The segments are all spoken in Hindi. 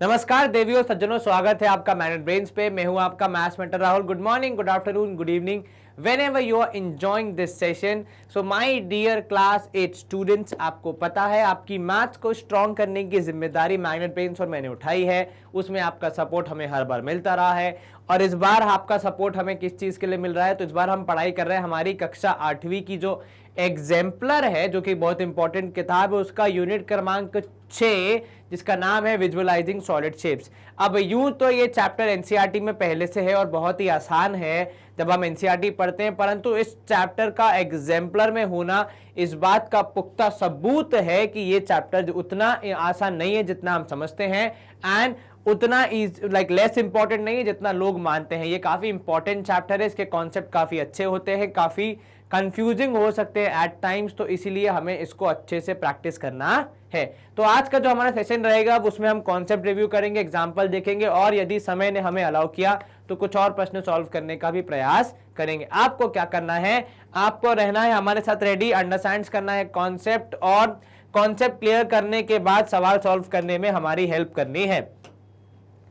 नमस्कार देवियों सज्जनों, स्वागत है आपका मैनेज ब्रेन्स पे। मैं हूं आपका maths mentor Rahul. Good morning, good afternoon, good evening, whenever you are enjoying this session. So my dear class 8 students, आपको पता है आपकी मैथ्स को स्ट्रॉन्ग करने की जिम्मेदारी मैग्नेट ब्रेन्स और मैंने उठाई है। उसमें आपका सपोर्ट हमें हर बार मिलता रहा है और इस बार आपका सपोर्ट हमें किस चीज के लिए मिल रहा है, तो इस बार हम पढ़ाई कर रहे हैं हमारी कक्षा 8वीं की जो एग्जाम्पलर है, जो कि बहुत इंपॉर्टेंट किताब है, उसका यूनिट क्रमांक 6 जिसका नाम है विजुअलाइजिंग सॉलिड शेप्स। अब यूं तो ये चैप्टर एनसीईआरटी में पहले से है और बहुत ही आसान है जब हम एनसीईआरटी पढ़ते हैं, परंतु इस चैप्टर का एग्जाम्पलर में होना इस बात का पुख्ता सबूत है कि ये चैप्टर उतना आसान नहीं है जितना हम समझते हैं एंड उतना लेस इंपॉर्टेंट नहीं है जितना लोग मानते हैं। ये काफी इंपॉर्टेंट चैप्टर है, इसके कॉन्सेप्ट काफी अच्छे होते हैं, काफी कंफ्यूजिंग हो सकते हैं एट टाइम्स, तो इसीलिए हमें इसको अच्छे से प्रैक्टिस करना है। तो आज का जो हमारा सेशन रहेगा उसमें हम कॉन्सेप्ट रिव्यू करेंगे, एग्जांपल देखेंगे और यदि समय ने हमें अलाउ किया तो कुछ और प्रश्न सॉल्व करने का भी प्रयास करेंगे। आपको क्या करना है, आपको रहना है हमारे साथ रेडी, अंडरस्टैंड करना है कॉन्सेप्ट और कॉन्सेप्ट क्लियर करने के बाद सवाल सॉल्व करने में हमारी हेल्प करनी है।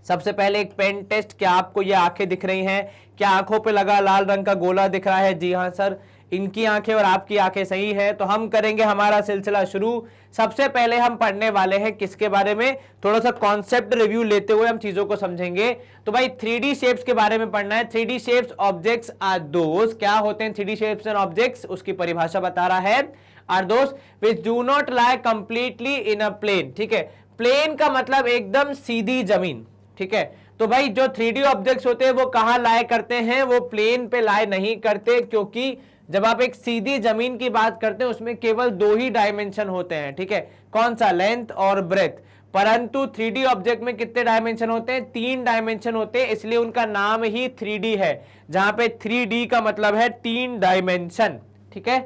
सबसे पहले एक पेन टेस्ट। क्या आपको ये आंखें दिख रही हैं? क्या आंखों पे लगा लाल रंग का गोला दिख रहा है? जी हाँ सर, इनकी आंखें और आपकी आंखें सही है। तो हम करेंगे हमारा सिलसिला शुरू। सबसे पहले हम पढ़ने वाले हैं किसके बारे में, थोड़ा सा कॉन्सेप्ट रिव्यू लेते हुए हम चीजों को समझेंगे। तो भाई 3D शेप्स के बारे में पढ़ना है। 3D shapes objects are those, क्या होते हैं 3D शेप्स एंड ऑब्जेक्ट्स, उसकी परिभाषा बता रहा है, are those which do not lie completely in a plane. ठीक है, प्लेन का मतलब एकदम सीधी जमीन। ठीक है, तो भाई जो 3D ऑब्जेक्ट्स होते हैं वो कहां लाए करते हैं, वो प्लेन पे लाए नहीं करते, क्योंकि जब आप एक सीधी जमीन की बात करते हैं उसमें केवल 2 ही डायमेंशन होते हैं। ठीक है, कौन सा, लेंथ और ब्रेथ। परंतु 3D ऑब्जेक्ट में कितने डायमेंशन होते हैं, 3 डायमेंशन होते हैं, इसलिए उनका नाम ही 3D है, जहां पे 3D का मतलब है 3 डायमेंशन। ठीक है,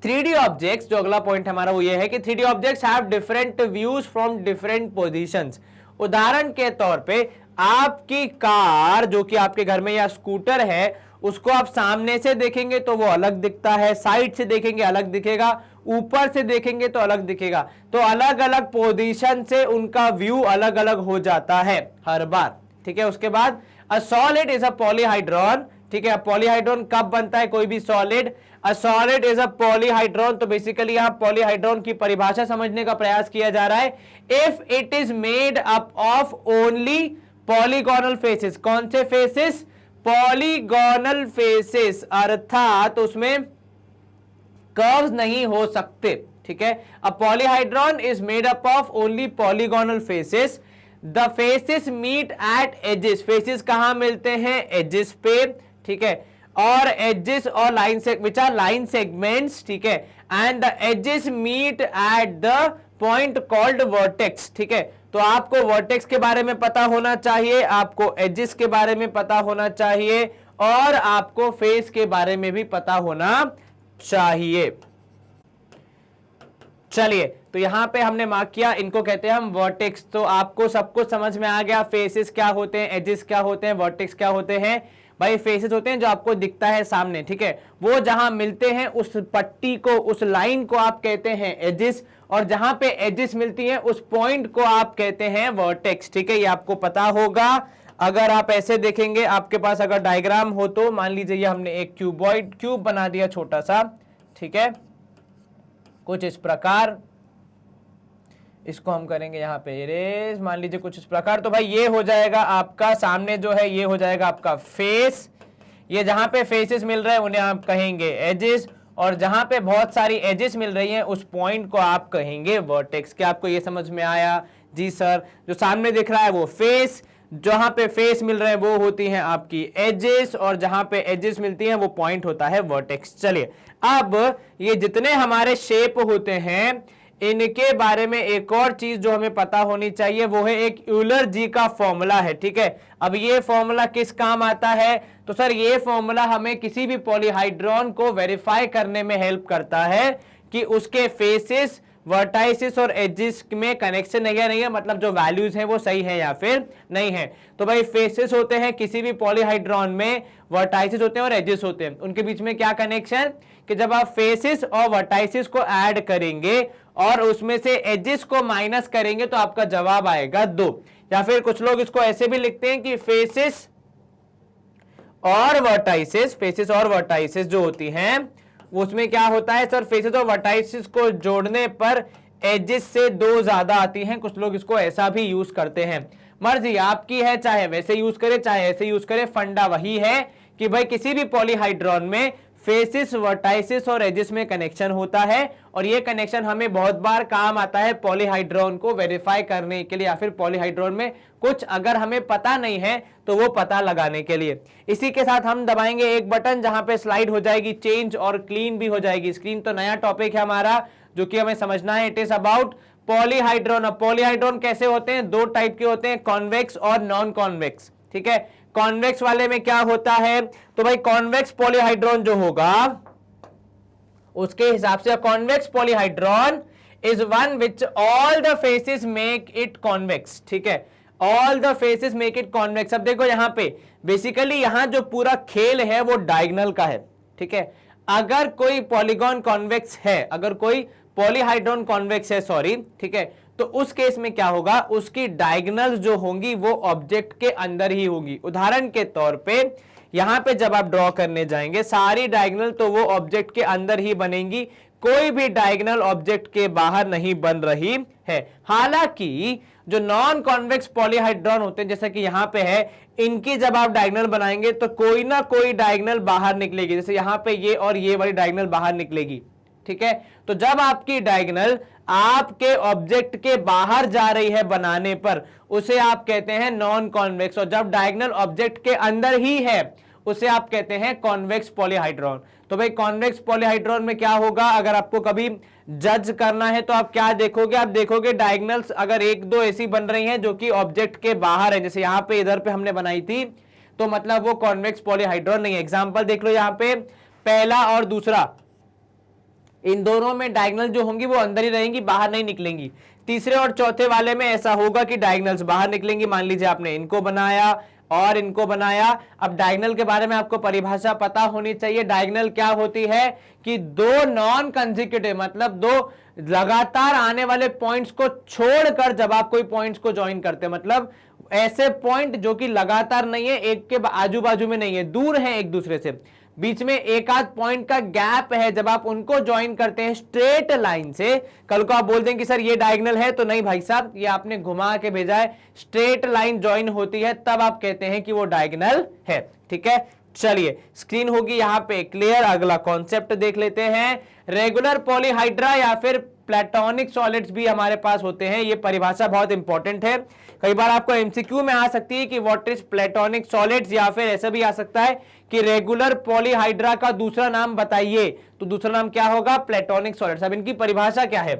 3D ऑब्जेक्ट्स, जो अगला पॉइंट हमारा वो ये है कि 3D objects have different views from different positions. उदाहरण के तौर पे आपकी कार जो कि आपके घर में या स्कूटर है, उसको आप सामने से देखेंगे तो वो अलग दिखता है, साइड से देखेंगे अलग दिखेगा, ऊपर से देखेंगे तो अलग दिखेगा। तो अलग अलग पोजीशन से उनका व्यू अलग अलग हो जाता है हर बार। ठीक है, उसके बाद अ सॉलिड इज अ पॉलीहाइड्रॉन। ठीक है, पॉलीहाइड्रॉन कब बनता है कोई भी solid, a solid is a polyhedron. तो बेसिकली यहां पॉलीहाइड्रॉन की परिभाषा समझने का प्रयास किया जा रहा है। If it is made up of only polygonal faces. कौन से फेसेस, पॉलीगोनल फेसेस, अर्थात उसमें कर्व्स नहीं हो सकते। ठीक है, a polyhedron is made up of only polygonal faces. The faces meet at edges. Faces कहां मिलते हैं, एजेस पे। ठीक है, और एजेस और लाइन से विच आर लाइन सेगमेंट्स। ठीक है, and the edges meet at the point called vertex. ठीक है, तो आपको वर्टेक्स के बारे में पता होना चाहिए, आपको एजेस के बारे में पता होना चाहिए और आपको फेस के बारे में भी पता होना चाहिए। चलिए, तो यहां पे हमने मार्क किया, इनको कहते हैं हम वर्टेक्स। तो आपको सब कुछ समझ में आ गया, फेसेस क्या होते हैं, एजेस क्या होते हैं, वर्टेक्स क्या होते हैं। भाई फेसेस होते हैं जो आपको दिखता है सामने। ठीक है, वो जहां मिलते हैं उस पट्टी को, उस लाइन को आप कहते हैं एजेस, और जहां पे एजेस मिलती हैं उस पॉइंट को आप कहते हैं वर्टेक्स। ठीक है, ये आपको पता होगा। अगर आप ऐसे देखेंगे, आपके पास अगर डायग्राम हो तो मान लीजिए ये हमने एक क्यूब बना दिया छोटा सा। ठीक है, कुछ इस प्रकार, इसको हम करेंगे यहाँ पे इरेज, मान लीजिए कुछ इस प्रकार। तो भाई ये हो जाएगा आपका सामने जो है, ये हो जाएगा आपका फेस। ये जहां पे फेसेस मिल रहे हैं उन्हें आप कहेंगे एजेस, और जहां पे बहुत सारी एजेस मिल रही हैं उस पॉइंट को आप कहेंगे वर्टेक्स। क्या आपको ये समझ में आया? जी सर, जो सामने दिख रहा है वो फेस, जहां पे फेस मिल रहे हैं वो होती हैं आपकी एजेस, और जहां पे एजेस मिलती हैं वो पॉइंट होता है वर्टेक्स। चलिए, अब ये जितने हमारे शेप होते हैं इनके बारे में एक और चीज जो हमें पता होनी चाहिए वो है एक यूलर जी का फॉर्मूला है। ठीक है, अब ये फॉर्मूला किस काम आता है, तो सर ये फॉर्मूला हमें किसी भी पॉलीहाइड्रॉन को वेरीफाई करने में हेल्प करता है कि उसके फेसेस, वर्टाइसिस और एजेस में कनेक्शन है या नहीं है, मतलब जो वैल्यूज हैं वो सही है या फिर नहीं है। तो भाई फेसेस होते हैं किसी भी पॉलीहाइड्रॉन में, वर्टाइसिस होते हैं और एजेस होते हैं, उनके बीच में क्या कनेक्शन, कि जब आप फेसेस और वर्टाइसिस को ऐड करेंगे और उसमें से एजेस को माइनस करेंगे तो आपका जवाब आएगा 2। या फिर कुछ लोग इसको ऐसे भी लिखते हैं कि फेसेस और वर्टाइसेस, फेसेस और वर्टाइसेस जो होती हैं उसमें क्या होता है सर, फेसेस और वर्टाइसेस को जोड़ने पर एजेस से 2 ज्यादा आती हैं। कुछ लोग इसको ऐसा भी यूज करते हैं, मर्जी आपकी है, चाहे वैसे यूज करे चाहे ऐसे यूज करे, फंडा वही है कि भाई किसी भी पॉलीहाइड्रॉन में फेसिस, वर्टाइसिस और एजेस में कनेक्शन होता है और ये कनेक्शन हमें बहुत बार काम आता है पॉलीहाइड्रॉन को वेरीफाई करने के लिए, या फिर पॉलीहाइड्रॉन में कुछ अगर हमें पता नहीं है तो वो पता लगाने के लिए। इसी के साथ हम दबाएंगे एक बटन जहां पे स्लाइड हो जाएगी चेंज और क्लीन भी हो जाएगी स्क्रीन। तो नया टॉपिक है हमारा जो कि हमें समझना है, इट इज अबाउट पॉलीहाइड्रॉन। अब पॉलीहाइड्रॉन कैसे होते हैं, 2 टाइप के होते हैं, कॉन्वेक्स और नॉन कॉन्वेक्स। ठीक है, कॉन्वेक्स वाले में क्या होता है, तो भाई कॉन्वेक्स पॉलीहाइड्रॉन जो होगा उसके हिसाब से convex polyhedron is one which all the faces make it convex. ठीक है, all the faces make it convex. अब देखो यहां पे बेसिकली यहां जो पूरा खेल है वो डायगोनल का है। ठीक है, अगर कोई पॉलीगॉन कॉन्वेक्स है, अगर कोई पॉलीहाइड्रॉन कॉन्वेक्स है सॉरी, ठीक है, तो उस केस में क्या होगा, उसकी डायगोनल्स जो होंगी वो ऑब्जेक्ट के अंदर ही होंगी। उदाहरण के तौर पे यहां पे जब आप ड्रॉ करने जाएंगे सारी डायगोनल तो वो ऑब्जेक्ट के अंदर ही बनेंगी, कोई भी डायगोनल ऑब्जेक्ट के बाहर नहीं बन रही है। हालांकि जो नॉन कॉन्वेक्स पॉलीहाइड्रॉन होते हैं जैसा कि यहां पे है, इनकी जब आप डायगोनल बनाएंगे तो कोई ना कोई डायगोनल बाहर निकलेगी, जैसे यहां पे ये और ये वाली डायगोनल बाहर निकलेगी। ठीक है, तो जब आपकी डायगोनल आपके ऑब्जेक्ट के बाहर जा रही है बनाने पर उसे आप कहते हैं नॉन कॉन्वेक्स, और जब डायगोनल ऑब्जेक्ट के अंदर ही है उसे आप कहते हैं कॉन्वेक्स पॉलीहाइड्रॉन। तो भाई कॉन्वेक्स पॉलीहाइड्रॉन में क्या होगा, अगर आपको कभी जज करना है तो आप क्या देखोगे, आप देखोगे डायगोनल्स अगर 1-2 ऐसी बन रही हैं जो कि ऑब्जेक्ट के बाहर है, जैसे यहां पे इधर पे हमने बनाई थी, तो मतलब वो कॉन्वेक्स पॉलीहाइड्रॉन नहीं है। एग्जांपल देख लो यहां पे, पहला और दूसरा, इन दोनों में डायगोनल जो होंगी वो अंदर ही रहेंगी, बाहर नहीं निकलेंगी। तीसरे और चौथे वाले में ऐसा होगा कि डायगोनल्स बाहर निकलेंगी। मान लीजिए आपने इनको बनाया और इनको बनाया। अब डायगोनल के बारे में आपको परिभाषा पता होनी चाहिए। डायगोनल क्या होती है कि 2 नॉन कंसेक्यूटिव, मतलब 2 लगातार आने वाले पॉइंट्स को छोड़कर जब आप कोई पॉइंट्स को ज्वाइन करते हैं, मतलब ऐसे पॉइंट जो कि लगातार नहीं है, एक के आजू बाजू में नहीं है, दूर है एक दूसरे से, बीच में एक आध पॉइंट का गैप है, जब आप उनको ज्वाइन करते हैं स्ट्रेट लाइन से, कल को आप बोल दें कि सर ये डायगोनल है, तो नहीं भाई साहब, ये आपने घुमा के भेजा है, स्ट्रेट लाइन ज्वाइन होती है तब आप कहते हैं कि वो डायगोनल है। ठीक है, चलिए स्क्रीन होगी यहां पे क्लियर। अगला कॉन्सेप्ट देख लेते हैं, रेगुलर पॉलीहाइड्रा या फिर प्लेटोनिक सॉलिड्स भी हमारे पास होते हैं। ये परिभाषा बहुत इंपॉर्टेंट है, कई बार आपको एमसीक्यू में आ सकती है कि व्हाट इज प्लेटोनिक सॉलिड्स, या फिर ऐसा भी आ सकता है कि रेगुलर पॉलीहाइड्रा का दूसरा नाम बताइए, तो दूसरा नाम क्या होगा, प्लेटोनिक सॉलिड्स। अब इनकी परिभाषा क्या है,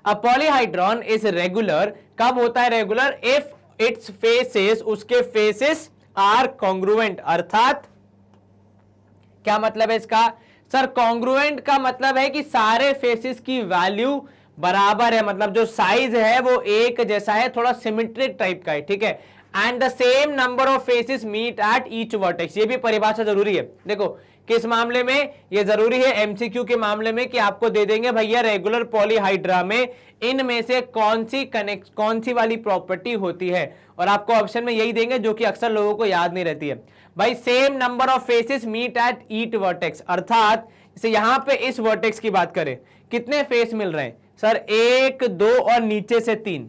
अ पॉलीहाइड्रॉन इज रेगुलर, कब होता है रेगुलर, इफ इट्स फेसेस, उसके फेसेस आर कॉन्ग्रुएंट, अर्थात क्या मतलब है इसका सर, कॉन्ग्रुएंट का मतलब है कि सारे फेसेस की वैल्यू बराबर है, मतलब जो साइज है वो एक जैसा है, थोड़ा सिमेट्रिक टाइप का है। ठीक है, and the same number of faces meet at each vertex, ये भी परिभाषा जरूरी है। देखो किस मामले में ये जरूरी है, एमसीक्यू के मामले में, कि आपको दे देंगे भैया रेगुलर पॉलीहाइड्रा में इनमें से कौन सी वाली प्रॉपर्टी होती है, और आपको ऑप्शन में यही देंगे जो कि अक्सर लोगों को याद नहीं रहती है। भाई same number of faces meet at each vertex, अर्थात जैसे यहां पे इस वर्टेक्स की बात करें, कितने फेस मिल रहे हैं सर, 1 2 और नीचे से 3।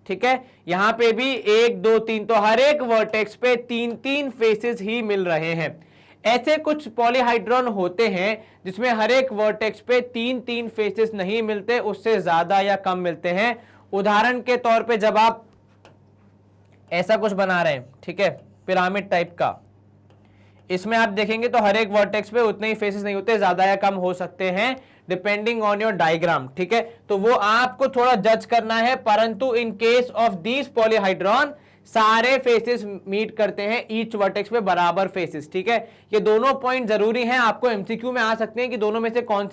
ठीक है, यहां पे भी 1 2 3, तो हर एक वर्टेक्स पे 3 फेसेस ही मिल रहे हैं। ऐसे कुछ पॉलीहाइड्रॉन होते हैं जिसमें हर एक वर्टेक्स पे 3 फेसेस नहीं मिलते, उससे ज्यादा या कम मिलते हैं। उदाहरण के तौर पे जब आप ऐसा कुछ बना रहे हैं, ठीक है, पिरामिड टाइप का, इसमें आप देखेंगे तो हर एक वर्टेक्स पे उतने ही फेसेस नहीं होते, ज्यादा या कम हो सकते हैं डिपेंडिंग ऑन योर डायग्राम। ठीक है, तो वो आपको थोड़ा जज करना है, परंतु इन केस ऑफ दीज पॉलीहाइड्रॉन सारे फेसेस मीट करते हैं ईच वर्टेक्स पे बराबर फेसेस। ठीक है, ये दोनों पॉइंट जरूरी हैं, आपको एमसीक्यू में आ सकते हैं कि दोनों में से कौन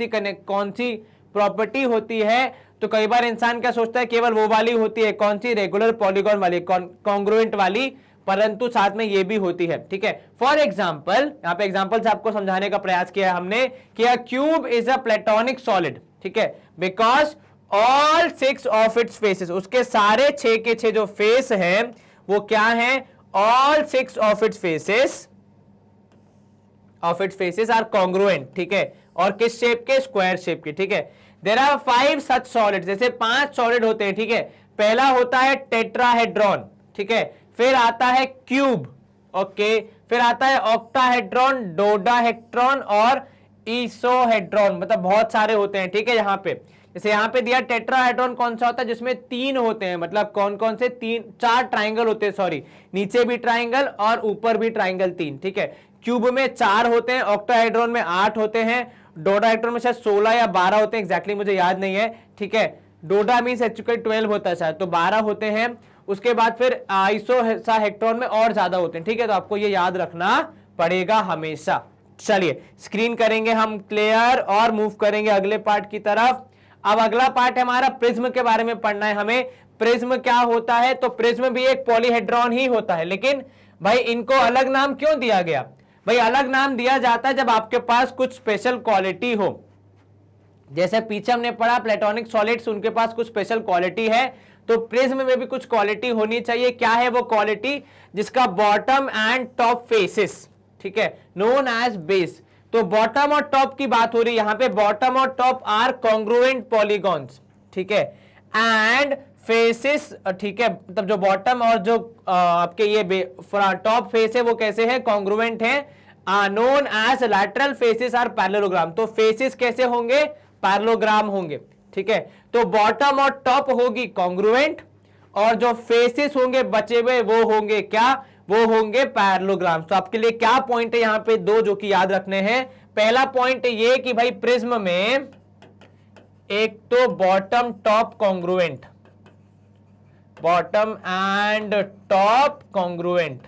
सी प्रॉपर्टी होती है। तो कई बार इंसान क्या सोचता है केवल वो वाली होती है, कौन सी, रेगुलर पॉलीगॉन वाली, कॉन्ग्रुएंट वाली, परंतु साथ में ये भी होती है। ठीक है, फॉर एग्जाम्पल, यहां पे एग्जाम्पल से आपको समझाने का प्रयास किया है हमने कि अ cube is a platonic solid. ठीक है, because all 6 of its faces, उसके सारे 6 के 6 जो फेस हैं वो क्या हैं, all 6 of its faces are congruent, ठीक है, और किस शेप के, स्क्वायर शेप के, ठीक है। देयर आर 5 सच सॉलिड, जैसे 5 सॉलिड होते हैं, ठीक है। पहला होता है टेट्राहेड्रॉन, ठीक है, फिर आता है क्यूब, ओके, फिर आता है ऑक्टाहेड्रॉन, डोडाहेड्रॉन और ईसोहेड्रॉन, मतलब बहुत सारे होते हैं, ठीक है। यहाँ पे जैसे यहाँ पे दिया टेट्राहेड्रॉन कौन सा होता है, जिसमें 3 होते हैं, मतलब कौन कौन से 4 ट्राइंगल होते हैं, सॉरी, नीचे भी ट्राइंगल और ऊपर भी ट्राइंगल 3, ठीक है। क्यूब में 4 होते हैं, ऑक्टाहेड्रॉन में 8 होते हैं, डोडाहेड्रॉन में शायद 16 या 12 होते हैं, एग्जैक्टली मुझे याद नहीं है, ठीक है। डोडा मीन्स एक्चुअली 12 होता है शायद, तो 12 होते हैं। उसके बाद फिर आइसोहेक्ट्रॉन में और ज्यादा होते हैं, ठीक है, तो आपको ये याद रखना पड़ेगा हमेशा। चलिए स्क्रीन करेंगे हम क्लियर और मूव करेंगे अगले पार्ट की तरफ। अब अगला पार्ट है हमारा प्रिज्म के बारे में पढ़ना है हमें। प्रिज्म क्या होता है, तो प्रिज्म भी एक पॉलीहेड्रॉन ही होता है, लेकिन भाई इनको अलग नाम क्यों दिया गया, भाई अलग नाम दिया जाता है जब आपके पास कुछ स्पेशल क्वालिटी हो। जैसे पीछे हमने पढ़ा प्लेटोनिक सॉलिड्स, उनके पास कुछ स्पेशल क्वालिटी है, तो प्रिज्म में भी कुछ क्वालिटी होनी चाहिए। क्या है वो क्वालिटी, जिसका बॉटम एंड टॉप फेसेस, ठीक है, नोन एज बेस। तो बॉटम और टॉप की बात हो रही है यहाँ पे, बॉटम और टॉप आर कॉन्ग्रुएंट पॉलीगॉन्स, ठीक है, एंड फेसेस, ठीक है, मतलब जो बॉटम और जो आपके ये टॉप फेस है वो कैसे है, कॉन्ग्रुएंट है, known as lateral faces are parallelogram. तो फेसेस कैसे होंगे, पैरेललोग्राम होंगे, ठीक है। तो बॉटम और टॉप होगी कॉन्ग्रुएंट, और जो फेसेस होंगे बचे हुए वो होंगे क्या, वो होंगे पैरेललोग्राम। तो आपके लिए क्या पॉइंट है यहाँ पे, 2 जो कि याद रखने हैं। पहला पॉइंट ये कि भाई प्रिज्म में एक तो bottom top congruent, bottom and top congruent,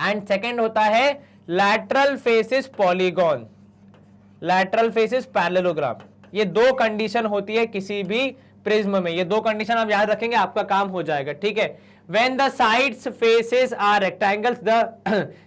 and second होता है lateral faces polygon, lateral faces parallelogram. ये 2 कंडीशन होती है किसी भी प्रिज्म में, ये 2 कंडीशन आप याद रखेंगे, आपका काम हो जाएगा, ठीक है। When the sides faces are rectangles, the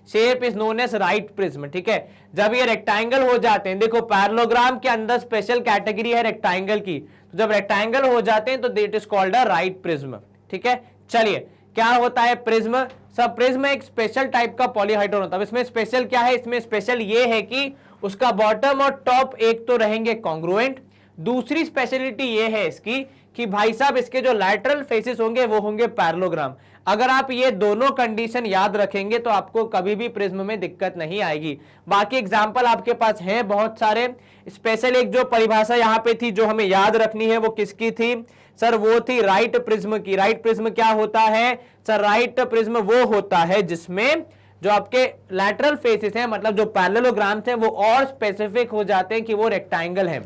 shape is known as right prism, ठीक है। जब ये रेक्टेंगल हो जाते हैं, देखो पैरेललोग्राम के अंदर स्पेशल कैटेगरी है रेक्टेंगल की, तो जब रेक्टेंगल हो जाते हैं तो it is called a right prism, ठीक है। चलिए क्या होता है प्रिज्म, सब प्रिज्म एक स्पेशल टाइप का पॉलीहाइड्रोन होता है। इसमें स्पेशल क्या है, इसमें स्पेशल ये है कि उसका बॉटम और टॉप एक तो रहेंगे कॉन्ग्रुएंट, दूसरी स्पेशलिटी ये है इसकी कि भाई साहब इसके जो लैटरल फेसेस होंगे वो होंगे पैरेललोग्राम। अगर आप ये दोनों कंडीशन याद रखेंगे तो आपको कभी भी प्रिज्म में दिक्कत नहीं आएगी। बाकी एग्जांपल आपके पास हैं बहुत सारे। स्पेशल एक जो परिभाषा यहाँ पे थी जो हमें याद रखनी है वो किसकी थी सर, वो थी राइट प्रिज्म की। राइट प्रिज्म क्या होता है सर, राइट प्रिज्म वो होता है जिसमें जो आपके लैटरल फेसेस हैं, मतलब जो पैरेललोग्राम्स हैं, वो और स्पेसिफिक हो जाते हैं कि वो रेक्टेंगल हैं,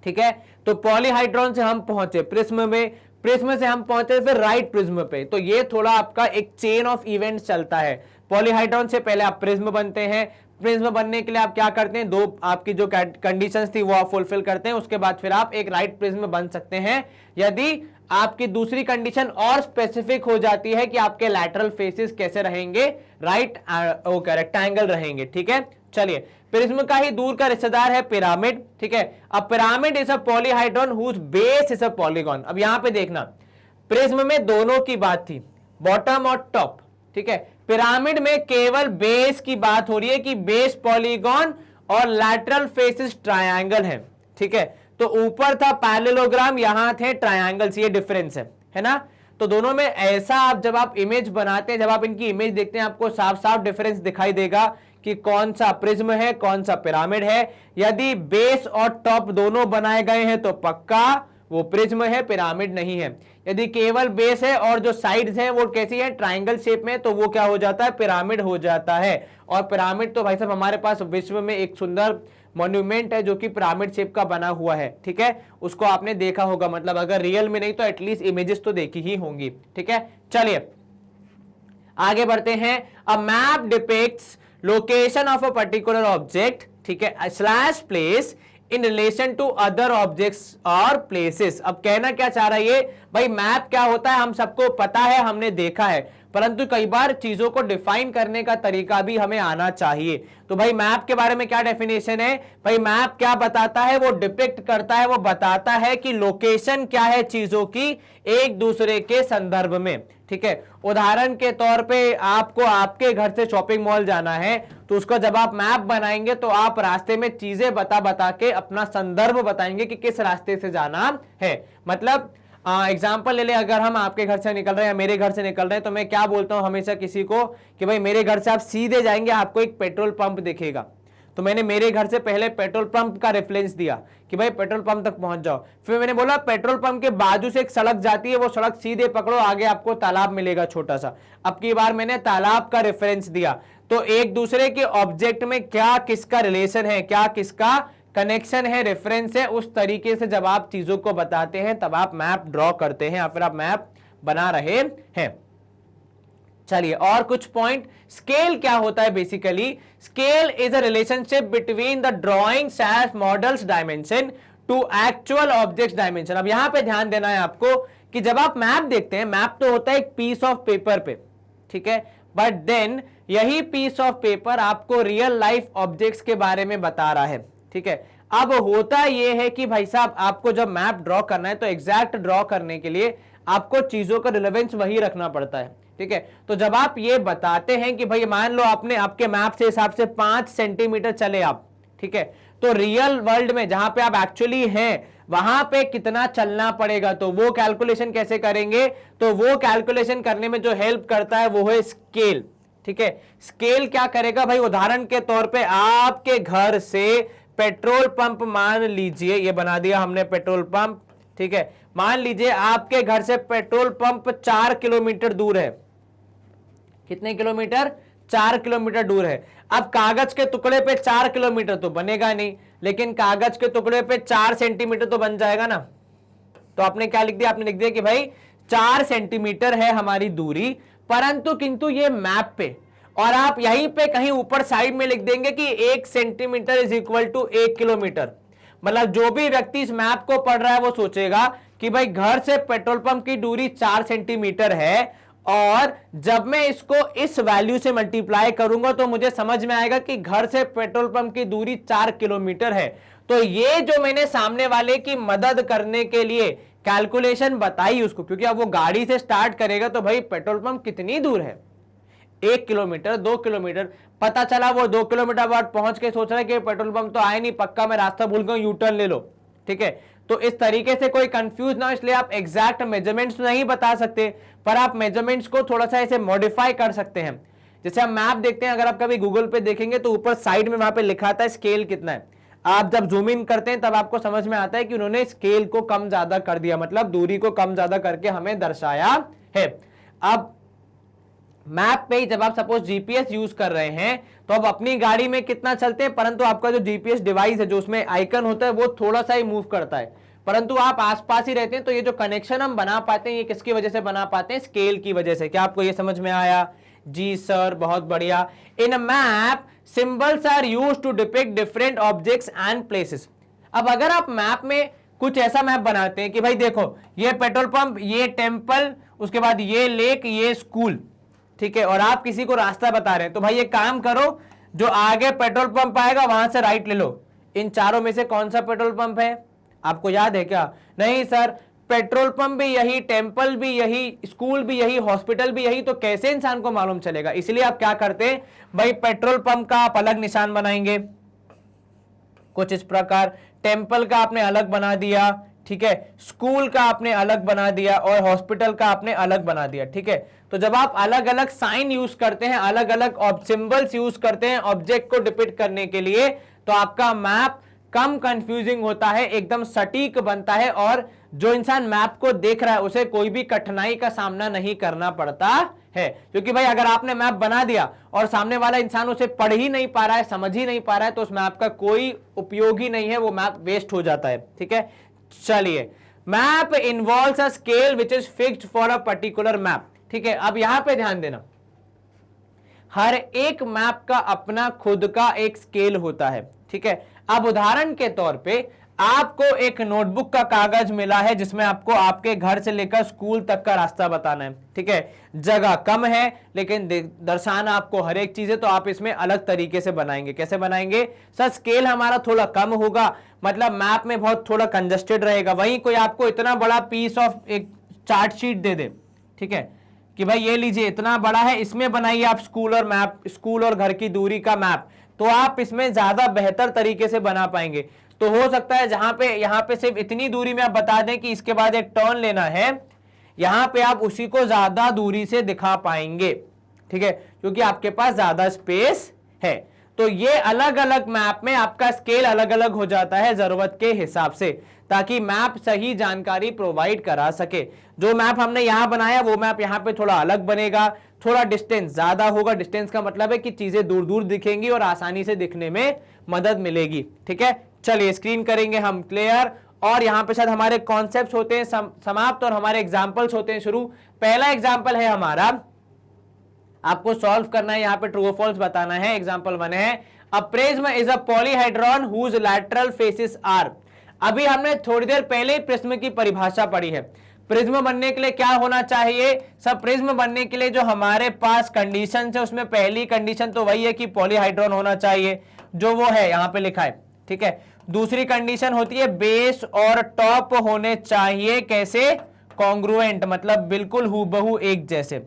ठीक है। तो पॉलीहाइड्रोन से हम पहुंचे प्रिज्म में, प्रिज्म से हम पहुंचे फिर राइट प्रिज्म पे। तो ये थोड़ा आपका एक चेन ऑफ इवेंट्स चलता है। पॉलीहाइड्रोन से पहले आप प्रिज्म बनते हैं, प्रिज्म बनने के लिए आप क्या करते हैं, 2 आपकी जो कंडीशंस थी वो आप फुलफिल करते हैं, उसके बाद फिर आप एक राइट प्रिज्म बन सकते हैं यदि आपकी दूसरी कंडीशन और स्पेसिफिक हो जाती है कि आपके लैटरल फेसेस कैसे रहेंगे, राइट रेक्टेंगल रहेंगे, ठीक है। चलिए प्रिज्म का ही दूर का रिश्तेदार है पिरामिड, ठीक है। अब pyramid is a polyhedron whose base is a polygon. अब यहां पे देखना प्रिज्म में दोनों की बात थी, बॉटम और टॉप, ठीक है। पिरामिड में केवल बेस की बात हो रही है कि बेस पॉलीगॉन और लैटरल फेसेस ट्रायंगल है, ठीक है। तो ऊपर था पैरेललोग्राम, यहां थे ट्रायंगल्स, ये डिफरेंस है ना। तो दोनों में ऐसा आप जब आप इमेज बनाते हैं, जब आप इनकी इमेज देखते हैं, आपको साफ साफ डिफरेंस दिखाई देगा कि कौन सा प्रिज्म है कौन सा पिरामिड है। यदि बेस और टॉप दोनों बनाए गए हैं तो पक्का वो प्रिज्म है, पिरामिड नहीं है। यदि केवल बेस है और जो साइड्स हैं वो कैसी है, ट्रायंगल शेप में, तो वो क्या हो जाता है, पिरामिड हो जाता है। और पिरामिड तो भाई साहब हमारे पास विश्व में एक सुंदर मॉन्यूमेंट है जो कि पिरामिड शेप का बना हुआ है, ठीक है। उसको आपने देखा होगा, मतलब अगर रियल में नहीं तो एटलीस्ट इमेजेस तो देखी ही होंगी, ठीक है। चलिए आगे बढ़ते हैं। A map depicts location of a particular object, ठीक है, slash place in relation to other objects और प्लेसेस। अब कहना क्या चाह रहा है ये, भाई मैप क्या होता है हम सबको पता है, हमने देखा है। परंतु कई बार चीजों को डिफाइन करने का तरीका भी हमें आना चाहिए। तो भाई मैप के बारे में क्या डेफिनेशन है? भाई मैप क्या बताता है? वो डिपिक्ट करता है, वो बताता है कि लोकेशन क्या है चीजों की एक दूसरे के संदर्भ में। ठीक है, उदाहरण के तौर पे आपको आपके घर से शॉपिंग मॉल जाना है, तो उसका जब आप मैप बनाएंगे तो आप रास्ते में चीजें बता बता के अपना संदर्भ बताएंगे कि किस रास्ते से जाना है। मतलब एग्जाम्पल ले ले, अगर हम आपके घर से निकल रहे हैं या मेरे घर से निकल रहे हैं, तो मैं क्या बोलता हूं हमेशा किसी को कि भाई मेरे घर से आप सीधे जाएंगे, आपको एक पेट्रोल पंप दिखेगा। तो मैंने मेरे घर से पहले पेट्रोल पंप का रेफरेंस दिया कि भाई पेट्रोल पंप तक पहुंच जाओ। फिर मैंने बोला पेट्रोल पंप के बाजू से एक सड़क जाती है, वो सड़क सीधे पकड़ो, आगे आपको तालाब मिलेगा छोटा सा। अब की बार मैंने तालाब का रेफरेंस दिया। तो एक दूसरे के ऑब्जेक्ट में क्या किसका रिलेशन है, क्या किसका कनेक्शन है, रेफरेंस है, उस तरीके से जब आप चीजों को बताते हैं तब आप मैप ड्रॉ करते हैं या फिर आप मैप बना रहे हैं। चलिए और कुछ पॉइंट। स्केल क्या होता है? Basically scale is a relationship between the drawings as models dimension to actual objects dimension. अब यहां पे ध्यान देना है आपको कि जब आप मैप देखते हैं, मैप तो होता है एक पीस ऑफ पेपर पे, ठीक है, बट देन यही पीस ऑफ पेपर आपको रियल लाइफ ऑब्जेक्ट्स के बारे में बता रहा है। ठीक है, अब होता यह है कि भाई साहब आपको जब मैप ड्रॉ करना है तो एग्जैक्ट ड्रॉ करने के लिए आपको चीजों का रिलेवेंस वही रखना पड़ता है। ठीक है, तो जब आप ये बताते हैं कि भाई मान लो आपने आपके मैप से हिसाब से 5 सेंटीमीटर चले आप, ठीक है, तो रियल वर्ल्ड में जहां पे आप एक्चुअली हैं वहां पे कितना चलना पड़ेगा, तो वो कैलकुलेशन कैसे करेंगे? तो वो कैलकुलेशन करने में जो हेल्प करता है वो है स्केल। ठीक है, स्केल क्या करेगा भाई? उदाहरण के तौर पे आपके घर से पेट्रोल पंप, मान लीजिए ये बना दिया हमने पेट्रोल पंप, ठीक है, मान लीजिए आपके घर से पेट्रोल पंप 4 किलोमीटर दूर है। कितने किलोमीटर? 4 किलोमीटर दूर है। अब कागज के टुकड़े पे 4 किलोमीटर तो बनेगा नहीं, लेकिन कागज के टुकड़े पे 4 सेंटीमीटर तो बन जाएगा ना। तो आपने क्या लिख दिया? आपने लिख दिया कि भाई 4 सेंटीमीटर है हमारी दूरी, परंतु किंतु ये मैप पे, और आप यहीं पे कहीं ऊपर साइड में लिख देंगे कि 1 centimetre is equal to 1 kilometre. मतलब जो भी व्यक्ति इस मैप को पढ़ रहा है वो सोचेगा कि भाई घर से पेट्रोल पंप की दूरी 4 सेंटीमीटर है, और जब मैं इसको इस वैल्यू से मल्टीप्लाई करूंगा तो मुझे समझ में आएगा कि घर से पेट्रोल पंप की दूरी 4 किलोमीटर है। तो ये जो मैंने सामने वाले की मदद करने के लिए कैलकुलेशन बताई उसको, क्योंकि अब वो गाड़ी से स्टार्ट करेगा तो भाई पेट्रोल पंप कितनी दूर है, 1 किलोमीटर, 2 किलोमीटर, पता चला वो 2 किलोमीटर बाद पहुंच के सोच रहा है कि पेट्रोल पंप तो आए नहीं, पक्का मैं रास्ता भूल गया, यू टर्न ले लो। ठीक है, तो इस तरीके से कोई कंफ्यूज ना हो, इसलिए आप एग्जैक्ट मेजरमेंट्स नहीं बता सकते, पर आप मेजरमेंट्स को थोड़ा सा ऐसे मॉडिफाई कर सकते हैं। जैसे हम मैप देखते हैं, अगर आप कभी गूगल पे देखेंगे तो ऊपर साइड में वहां पे लिखा आता है स्केल कितना है। आप जब जूम इन करते हैं तब आपको समझ में आता है कि उन्होंने स्केल को कम ज्यादा कर दिया, मतलब दूरी को कम ज्यादा करके हमें दर्शाया है। अब मैप पे जब आप सपोज जीपीएस यूज कर रहे हैं तो अब अपनी गाड़ी में कितना चलते हैं, परंतु आपका जो जीपीएस डिवाइस है, जो उसमें आइकन होता है, वो थोड़ा सा ही मूव करता है, परंतु आप आसपास ही रहते हैं। तो ये जो कनेक्शन हम बना पाते हैं, ये किसकी वजह से बना पाते हैं? स्केल की वजह से। क्या आपको ये समझ में आया? जी सर, बहुत बढ़िया। In a map symbols are used to depict different objects and places. अब अगर आप मैप में कुछ ऐसा मैप बनाते हैं कि भाई देखो ये पेट्रोल पंप, ये टेम्पल, उसके बाद ये लेक, ये स्कूल, ठीक है, और आप किसी को रास्ता बता रहे हैं, तो भाई एक काम करो, जो आगे पेट्रोल पंप आएगा वहां से राइट ले लो। इन चारों में से कौन सा पेट्रोल पंप है? आपको याद है क्या? नहीं सर, पेट्रोल पंप भी यही, टेम्पल भी यही, स्कूल भी यही, हॉस्पिटल भी यही, तो कैसे इंसान को मालूम चलेगा? इसलिए आप क्या करते हैं भाई, पेट्रोल पंप का आप अलग निशान बनाएंगे कुछ इस प्रकार, टेम्पल का आपने अलग बना दिया, ठीक है, स्कूल का आपने अलग बना दिया, और हॉस्पिटल का आपने अलग बना दिया। ठीक है, तो जब आप अलग अलग साइन यूज करते हैं, अलग अलग सिंबल्स यूज करते हैं ऑब्जेक्ट को डिपिक्ट करने के लिए, तो आपका मैप कम कंफ्यूजिंग होता है, एकदम सटीक बनता है, और जो इंसान मैप को देख रहा है उसे कोई भी कठिनाई का सामना नहीं करना पड़ता है। क्योंकि भाई अगर आपने मैप बना दिया और सामने वाला इंसान उसे पढ़ ही नहीं पा रहा है, समझ ही नहीं पा रहा है, तो उस मैप का कोई उपयोग ही नहीं है, वो मैप वेस्ट हो जाता है। ठीक है, चलिए, map involves a scale which is fixed for a particular map. ठीक है, अब यहां पे ध्यान देना, हर एक मैप का अपना खुद का एक स्केल होता है। ठीक है, अब उदाहरण के तौर पे आपको एक नोटबुक का कागज मिला है जिसमें आपको आपके घर से लेकर स्कूल तक का रास्ता बताना है, ठीक है। जगह कम है लेकिन दर्शाना आपको हर एक चीज है, तो आप इसमें अलग तरीके से बनाएंगे। कैसे बनाएंगे सर? स्केल हमारा थोड़ा कम होगा, मतलब मैप में बहुत थोड़ा कंजस्टेड रहेगा। वहीं कोई आपको इतना बड़ा पीस ऑफ एक चार्ट शीट दे दे, ठीक है, कि भाई ये लीजिए इतना बड़ा है, इसमें बनाइए आप स्कूल और घर की दूरी का मैप, तो आप इसमें ज्यादा बेहतर तरीके से बना पाएंगे। तो हो सकता है यहां पे सिर्फ इतनी दूरी में आप बता दें कि इसके बाद एक टर्न लेना है, यहां पे आप उसी को ज्यादा दूरी से दिखा पाएंगे, ठीक है, क्योंकि आपके पास ज्यादा स्पेस है। तो ये अलग अलग मैप में आपका स्केल अलग अलग हो जाता है जरूरत के हिसाब से, ताकि मैप सही जानकारी प्रोवाइड करा सके। जो मैप हमने यहां बनाया वो मैप यहां पे थोड़ा अलग बनेगा, थोड़ा डिस्टेंस ज्यादा होगा। डिस्टेंस का मतलब है कि चीजें दूर दूर दिखेंगी और आसानी से दिखने में मदद मिलेगी, ठीक है। चलिए स्क्रीन करेंगे हम क्लियर, और यहां पे शायद हमारे कॉन्सेप्ट्स होते हैं समाप्त और हमारे एग्जाम्पल्स होते हैं शुरू। पहला एग्जाम्पल है हमारा, आपको सॉल्व करना है, यहां पे ट्रू और फॉल्स बताना है। एग्जांपल 1 है a prism is a polyhedron whose lateral faces are. अभी हमने थोड़ी देर पहले ही प्रिज्म की परिभाषा पढ़ी है। प्रिज्म बनने के लिए क्या होना चाहिए? सब प्रिज्म बनने के लिए जो हमारे पास कंडीशन है उसमें पहली कंडीशन तो वही है कि पॉलीहाइड्रॉन होना चाहिए, जो वो है यहां पे लिखा है, ठीक है। दूसरी कंडीशन होती है बेस और टॉप होने चाहिए, कैसे? कॉन्ग्रुएंट, मतलब बिल्कुल हूबहू एक जैसे।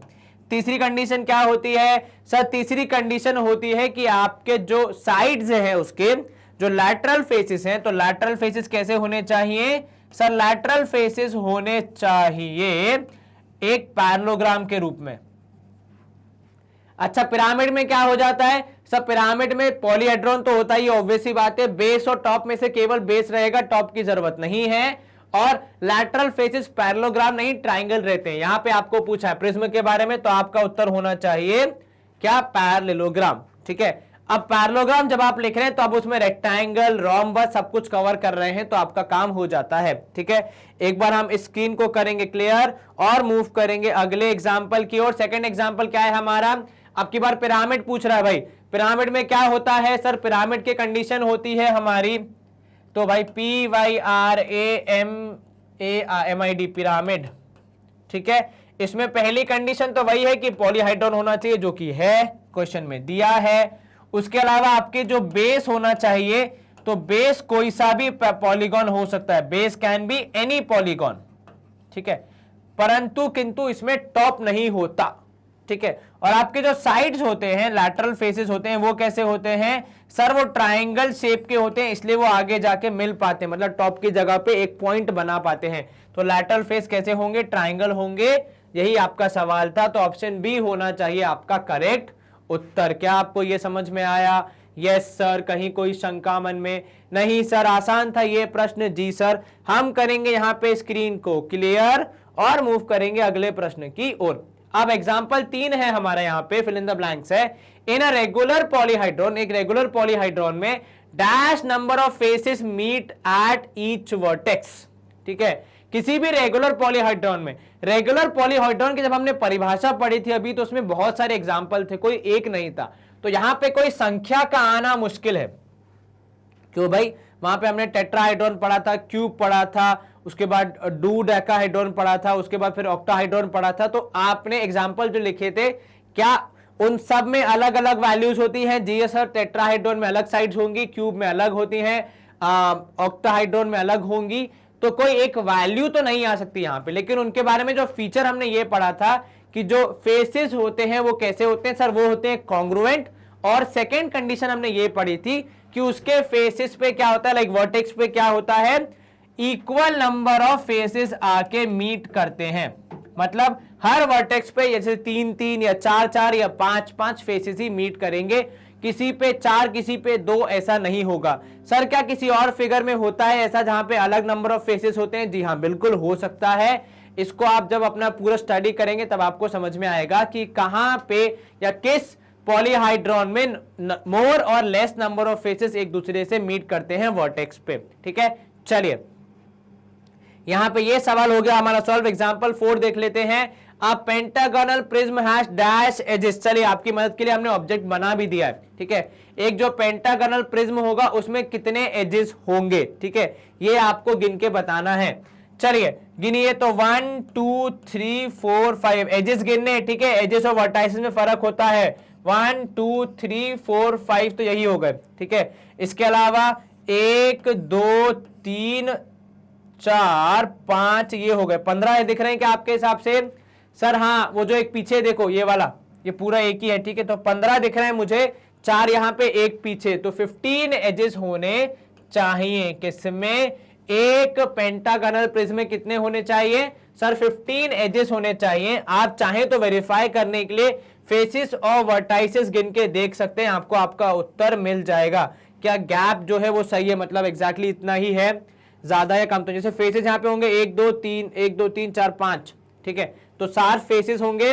तीसरी कंडीशन क्या होती है सर? तीसरी कंडीशन होती है कि आपके जो साइड्स हैं उसके जो लैटरल फेसेस हैं, तो लैटरल फेसेस कैसे होने चाहिए सर? लैटरल फेसेस होने चाहिए एक पैरेललोग्राम के रूप में। अच्छा, पिरामिड में क्या हो जाता है सब? पिरामिड में पॉलीहेड्रॉन तो होता ही, ऑब्वियस सी बात है। बेस और टॉप में से केवल बेस रहेगा, टॉप की जरूरत नहीं है। और लैटरल फेसेस पैरेललोग्राम नहीं ट्राइंगल रहते हैं। यहां पे आपको पूछा है प्रिज्म के बारे में, तो आपका उत्तर होना चाहिए क्या? पैरेललोग्राम, ठीक है। अब पैरेललोग्राम जब आप लिख रहे हैं तो आप उसमें रेक्टेंगल, रोम्बस सब कुछ कवर कर रहे हैं, तो आपका काम हो जाता है, ठीक है। एक बार हम स्क्रीन को करेंगे क्लियर और मूव करेंगे अगले एग्जाम्पल की ओर। सेकंड एग्जाम्पल क्या है हमारा? अब की बार पिरामिड पूछ रहा है भाई। पिरामिड में क्या होता है सर? पिरामिड की कंडीशन होती है हमारी, तो भाई PYRAMID पिरामिड, ठीक है। इसमें पहली कंडीशन तो वही है कि पॉलीहाइड्रॉन होना चाहिए, जो कि है क्वेश्चन में दिया है। उसके अलावा आपके जो बेस होना चाहिए, तो बेस कोई सा भी पॉलीगॉन हो सकता है, base can be any polygon, ठीक है, परंतु किंतु इसमें टॉप नहीं होता, ठीक है। और आपके जो साइड्स होते हैं, लैटरल फेसेस होते हैं, वो कैसे होते हैं सर? वो ट्राइंगल शेप के होते हैं, इसलिए वो आगे जाके मिल पाते हैं, मतलब टॉप की जगह पे एक पॉइंट बना पाते हैं। तो लैटरल फेस कैसे होंगे? ट्राइंगल होंगे। यही आपका सवाल था, तो ऑप्शन बी होना चाहिए आपका करेक्ट उत्तर। क्या आपको ये समझ में आया? Yes sir. कहीं कोई शंका मन में? नहीं सर, आसान था ये प्रश्न। जी सर। हम करेंगे यहाँ पे स्क्रीन को क्लियर और मूव करेंगे अगले प्रश्न की ओर। अब एग्जाम्पल 3 है हमारा, यहाँ पे फिल इन द ब्लैंक्स है। इन अ रेगुलर पॉलीहाइड्रॉन, एक रेगुलर पॉलीहाइड्रॉन में dash number of faces meet at each vertex, ठीक है। किसी भी रेगुलर पॉलीहाइड्रॉन में, रेगुलर पॉलीहाइड्रॉन की जब हमने परिभाषा पढ़ी थी अभी, तो उसमें बहुत सारे एग्जाम्पल थे, कोई एक नहीं था। तो यहां पे कोई संख्या का आना मुश्किल है। क्यों भाई? वहां पे हमने टेट्राहाइड्रॉन पढ़ा था, क्यूब पढ़ा था, उसके बाद डूडेकाहाइड्रॉन पढ़ा था, उसके बाद फिर ऑक्टाहाइड्रॉन पढ़ा था। तो आपने एग्जाम्पल जो लिखे थे, क्या उन सब में अलग अलग वैल्यूज होती हैं? जी सर। टेट्राहाइड्रॉन में अलग साइड्स होंगी, क्यूब में अलग होती हैं, ऑक्टाहाइड्रॉन में अलग होंगी। तो कोई एक वैल्यू तो नहीं आ सकती यहां पे, लेकिन उनके बारे में जो फीचर हमने ये पढ़ा था कि जो फेसेस होते हैं वो कैसे होते हैं सर? वो होते हैं कॉन्ग्रुएंट। और सेकेंड कंडीशन हमने ये पढ़ी थी कि उसके फेसेस पे क्या होता है, लाइक वर्टेक्स पे क्या होता है, इक्वल नंबर ऑफ फेसेस आके मीट करते हैं। मतलब हर वर्टेक्स पे जैसे 3-3 या 4-4 या 5-5 फेसेस ही मीट करेंगे, किसी पे 4 किसी पे 2 ऐसा नहीं होगा। सर क्या किसी और फिगर में होता है ऐसा जहां पे अलग नंबर ऑफ फेसेस होते हैं? जी हाँ, बिल्कुल हो सकता है। इसको आप जब अपना पूरा स्टडी करेंगे तब आपको समझ में आएगा कि कहां पे या किस पॉलीहाइड्रॉन में मोर और लेस नंबर ऑफ फेसेस एक दूसरे से मीट करते हैं वर्टेक्स पे, ठीक है। चलिए यहां पे ये सवाल हो गया हमारा सॉल्व। एग्जांपल 4 देख लेते हैं। A pentagonal prism has dash edges. चलिए आपकी मदद के लिए हमने ऑब्जेक्ट बना भी दिया है, ठीक है। एक जो पेंटागोनल प्रिज्म होगा उसमें कितने एजेस होंगे, ठीक है, ये आपको गिन के बताना है। चलिए गिनिए तो 1 2 3 4 5 एजेस गिनने, ठीक है। एजेस और वर्टाइसेस में फर्क होता है। 1 2 3 4 5 तो यही हो गए, ठीक है। इसके अलावा 1 2 3 4 5 ये हो गए, 15 दिख रहे हैं क्या आपके हिसाब से? सर हाँ, वो जो एक पीछे देखो ये वाला, ये पूरा एक ही है, ठीक है। तो 15 दिख रहे हैं मुझे, 4 यहाँ पे एक पीछे, तो 15 एजेस होने चाहिए। किसमें? एक पेंटागोनल प्रिज्म में कितने होने चाहिए? सर 15 एजेस होने चाहिए। आप चाहें तो वेरीफाई करने के लिए फेसिस और वर्टाइसेस गिन के देख सकते हैं, आपको आपका उत्तर मिल जाएगा। क्या गैप जो है वो सही है, मतलब एग्जैक्टली इतना ही है, ज्यादा या कम? तो जैसे फेसेस यहाँ पे होंगे 1 2 3 1 2 3 4 5, ठीक है। तो 7 फेसेस होंगे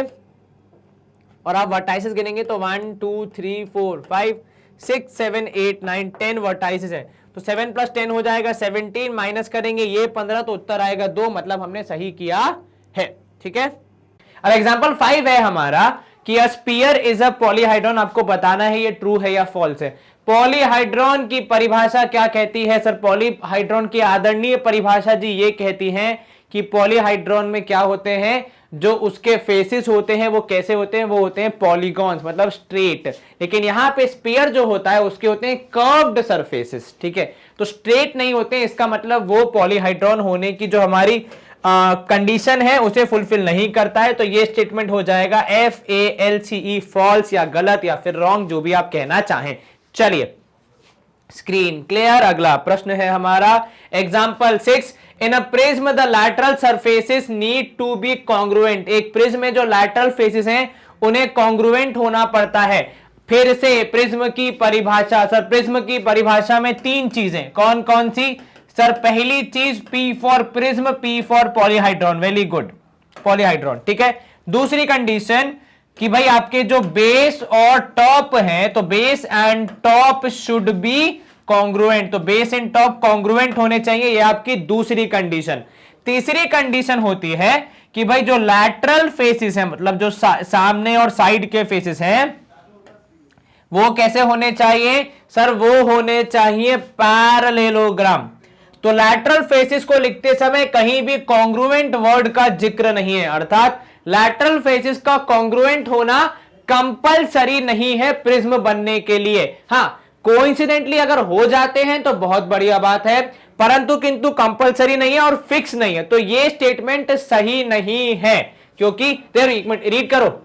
और आप वर्टाइसेस गिनेंगे तो 1 2 3 4 5 6 7 8 9 10 वर्टाइसेस है। तो 7 + 10 हो जाएगा 17, माइनस करेंगे ये 15, तो उत्तर आएगा 2, मतलब हमने सही किया है, ठीक है। अब एग्जांपल 5 है हमारा कि अ स्फीयर इज अ पॉलीहाइड्रॉन। आपको बताना है ये ट्रू है या फॉल्स है। पॉलीहाइड्रॉन की परिभाषा क्या कहती है? सर पॉलीहाइड्रॉन की आदरणीय परिभाषा जी ये कहती है कि पॉलीहाइड्रॉन में क्या होते हैं, जो उसके फेसेस होते हैं वो कैसे होते हैं? वो होते हैं पॉलीगॉन्स, मतलब स्ट्रेट। लेकिन यहां पे स्फीयर जो होता है उसके होते हैं कर्व्ड सरफेसेस, ठीक है। तो स्ट्रेट नहीं होते हैं, इसका मतलब वो पॉलीहाइड्रॉन होने की जो हमारी कंडीशन है उसे फुलफिल नहीं करता है। तो ये स्टेटमेंट हो जाएगा FALCE, फॉल्स या गलत या फिर रॉन्ग, जो भी आप कहना चाहें। चलिए स्क्रीन क्लियर। अगला प्रश्न है हमारा example 6। In a prism the lateral surfaces need to be congruent. एक प्रिज्म में जो लैटरल फेसेस हैं उन्हें कॉन्ग्रुएंट होना पड़ता है। फिर से प्रिज्म की परिभाषा। सर प्रिज्म की परिभाषा में 3 चीजें, कौन कौन सी? सर पहली चीज P for prism, P for polyhedron, very good, polyhedron, ठीक है। दूसरी कंडीशन कि भाई आपके जो बेस और टॉप है, तो base and top should be congruent, तो बेस एंड टॉप कॉन्ग्रुएंट होने चाहिए, ये आपकी दूसरी कंडीशन। तीसरी कंडीशन होती है कि भाई जो लैटरल फेसेस है, मतलब जो सामने और साइड के फेसेस हैं, वो कैसे होने चाहिए? सर वो होने चाहिए पैरेललोग्राम। तो लैटरल फेसेस को लिखते समय कहीं भी कॉन्ग्रुएंट वर्ड का जिक्र नहीं है, अर्थात लैटरल फेसेस का कॉन्ग्रुएंट होना कंपलसरी नहीं है प्रिज्म बनने के लिए। हां, कोइंसिडेंटली अगर हो जाते हैं तो बहुत बढ़िया बात है, परंतु किंतु कंपलसरी नहीं है और फिक्स नहीं है। तो ये स्टेटमेंट सही नहीं है, क्योंकि एक मिनट रीड करो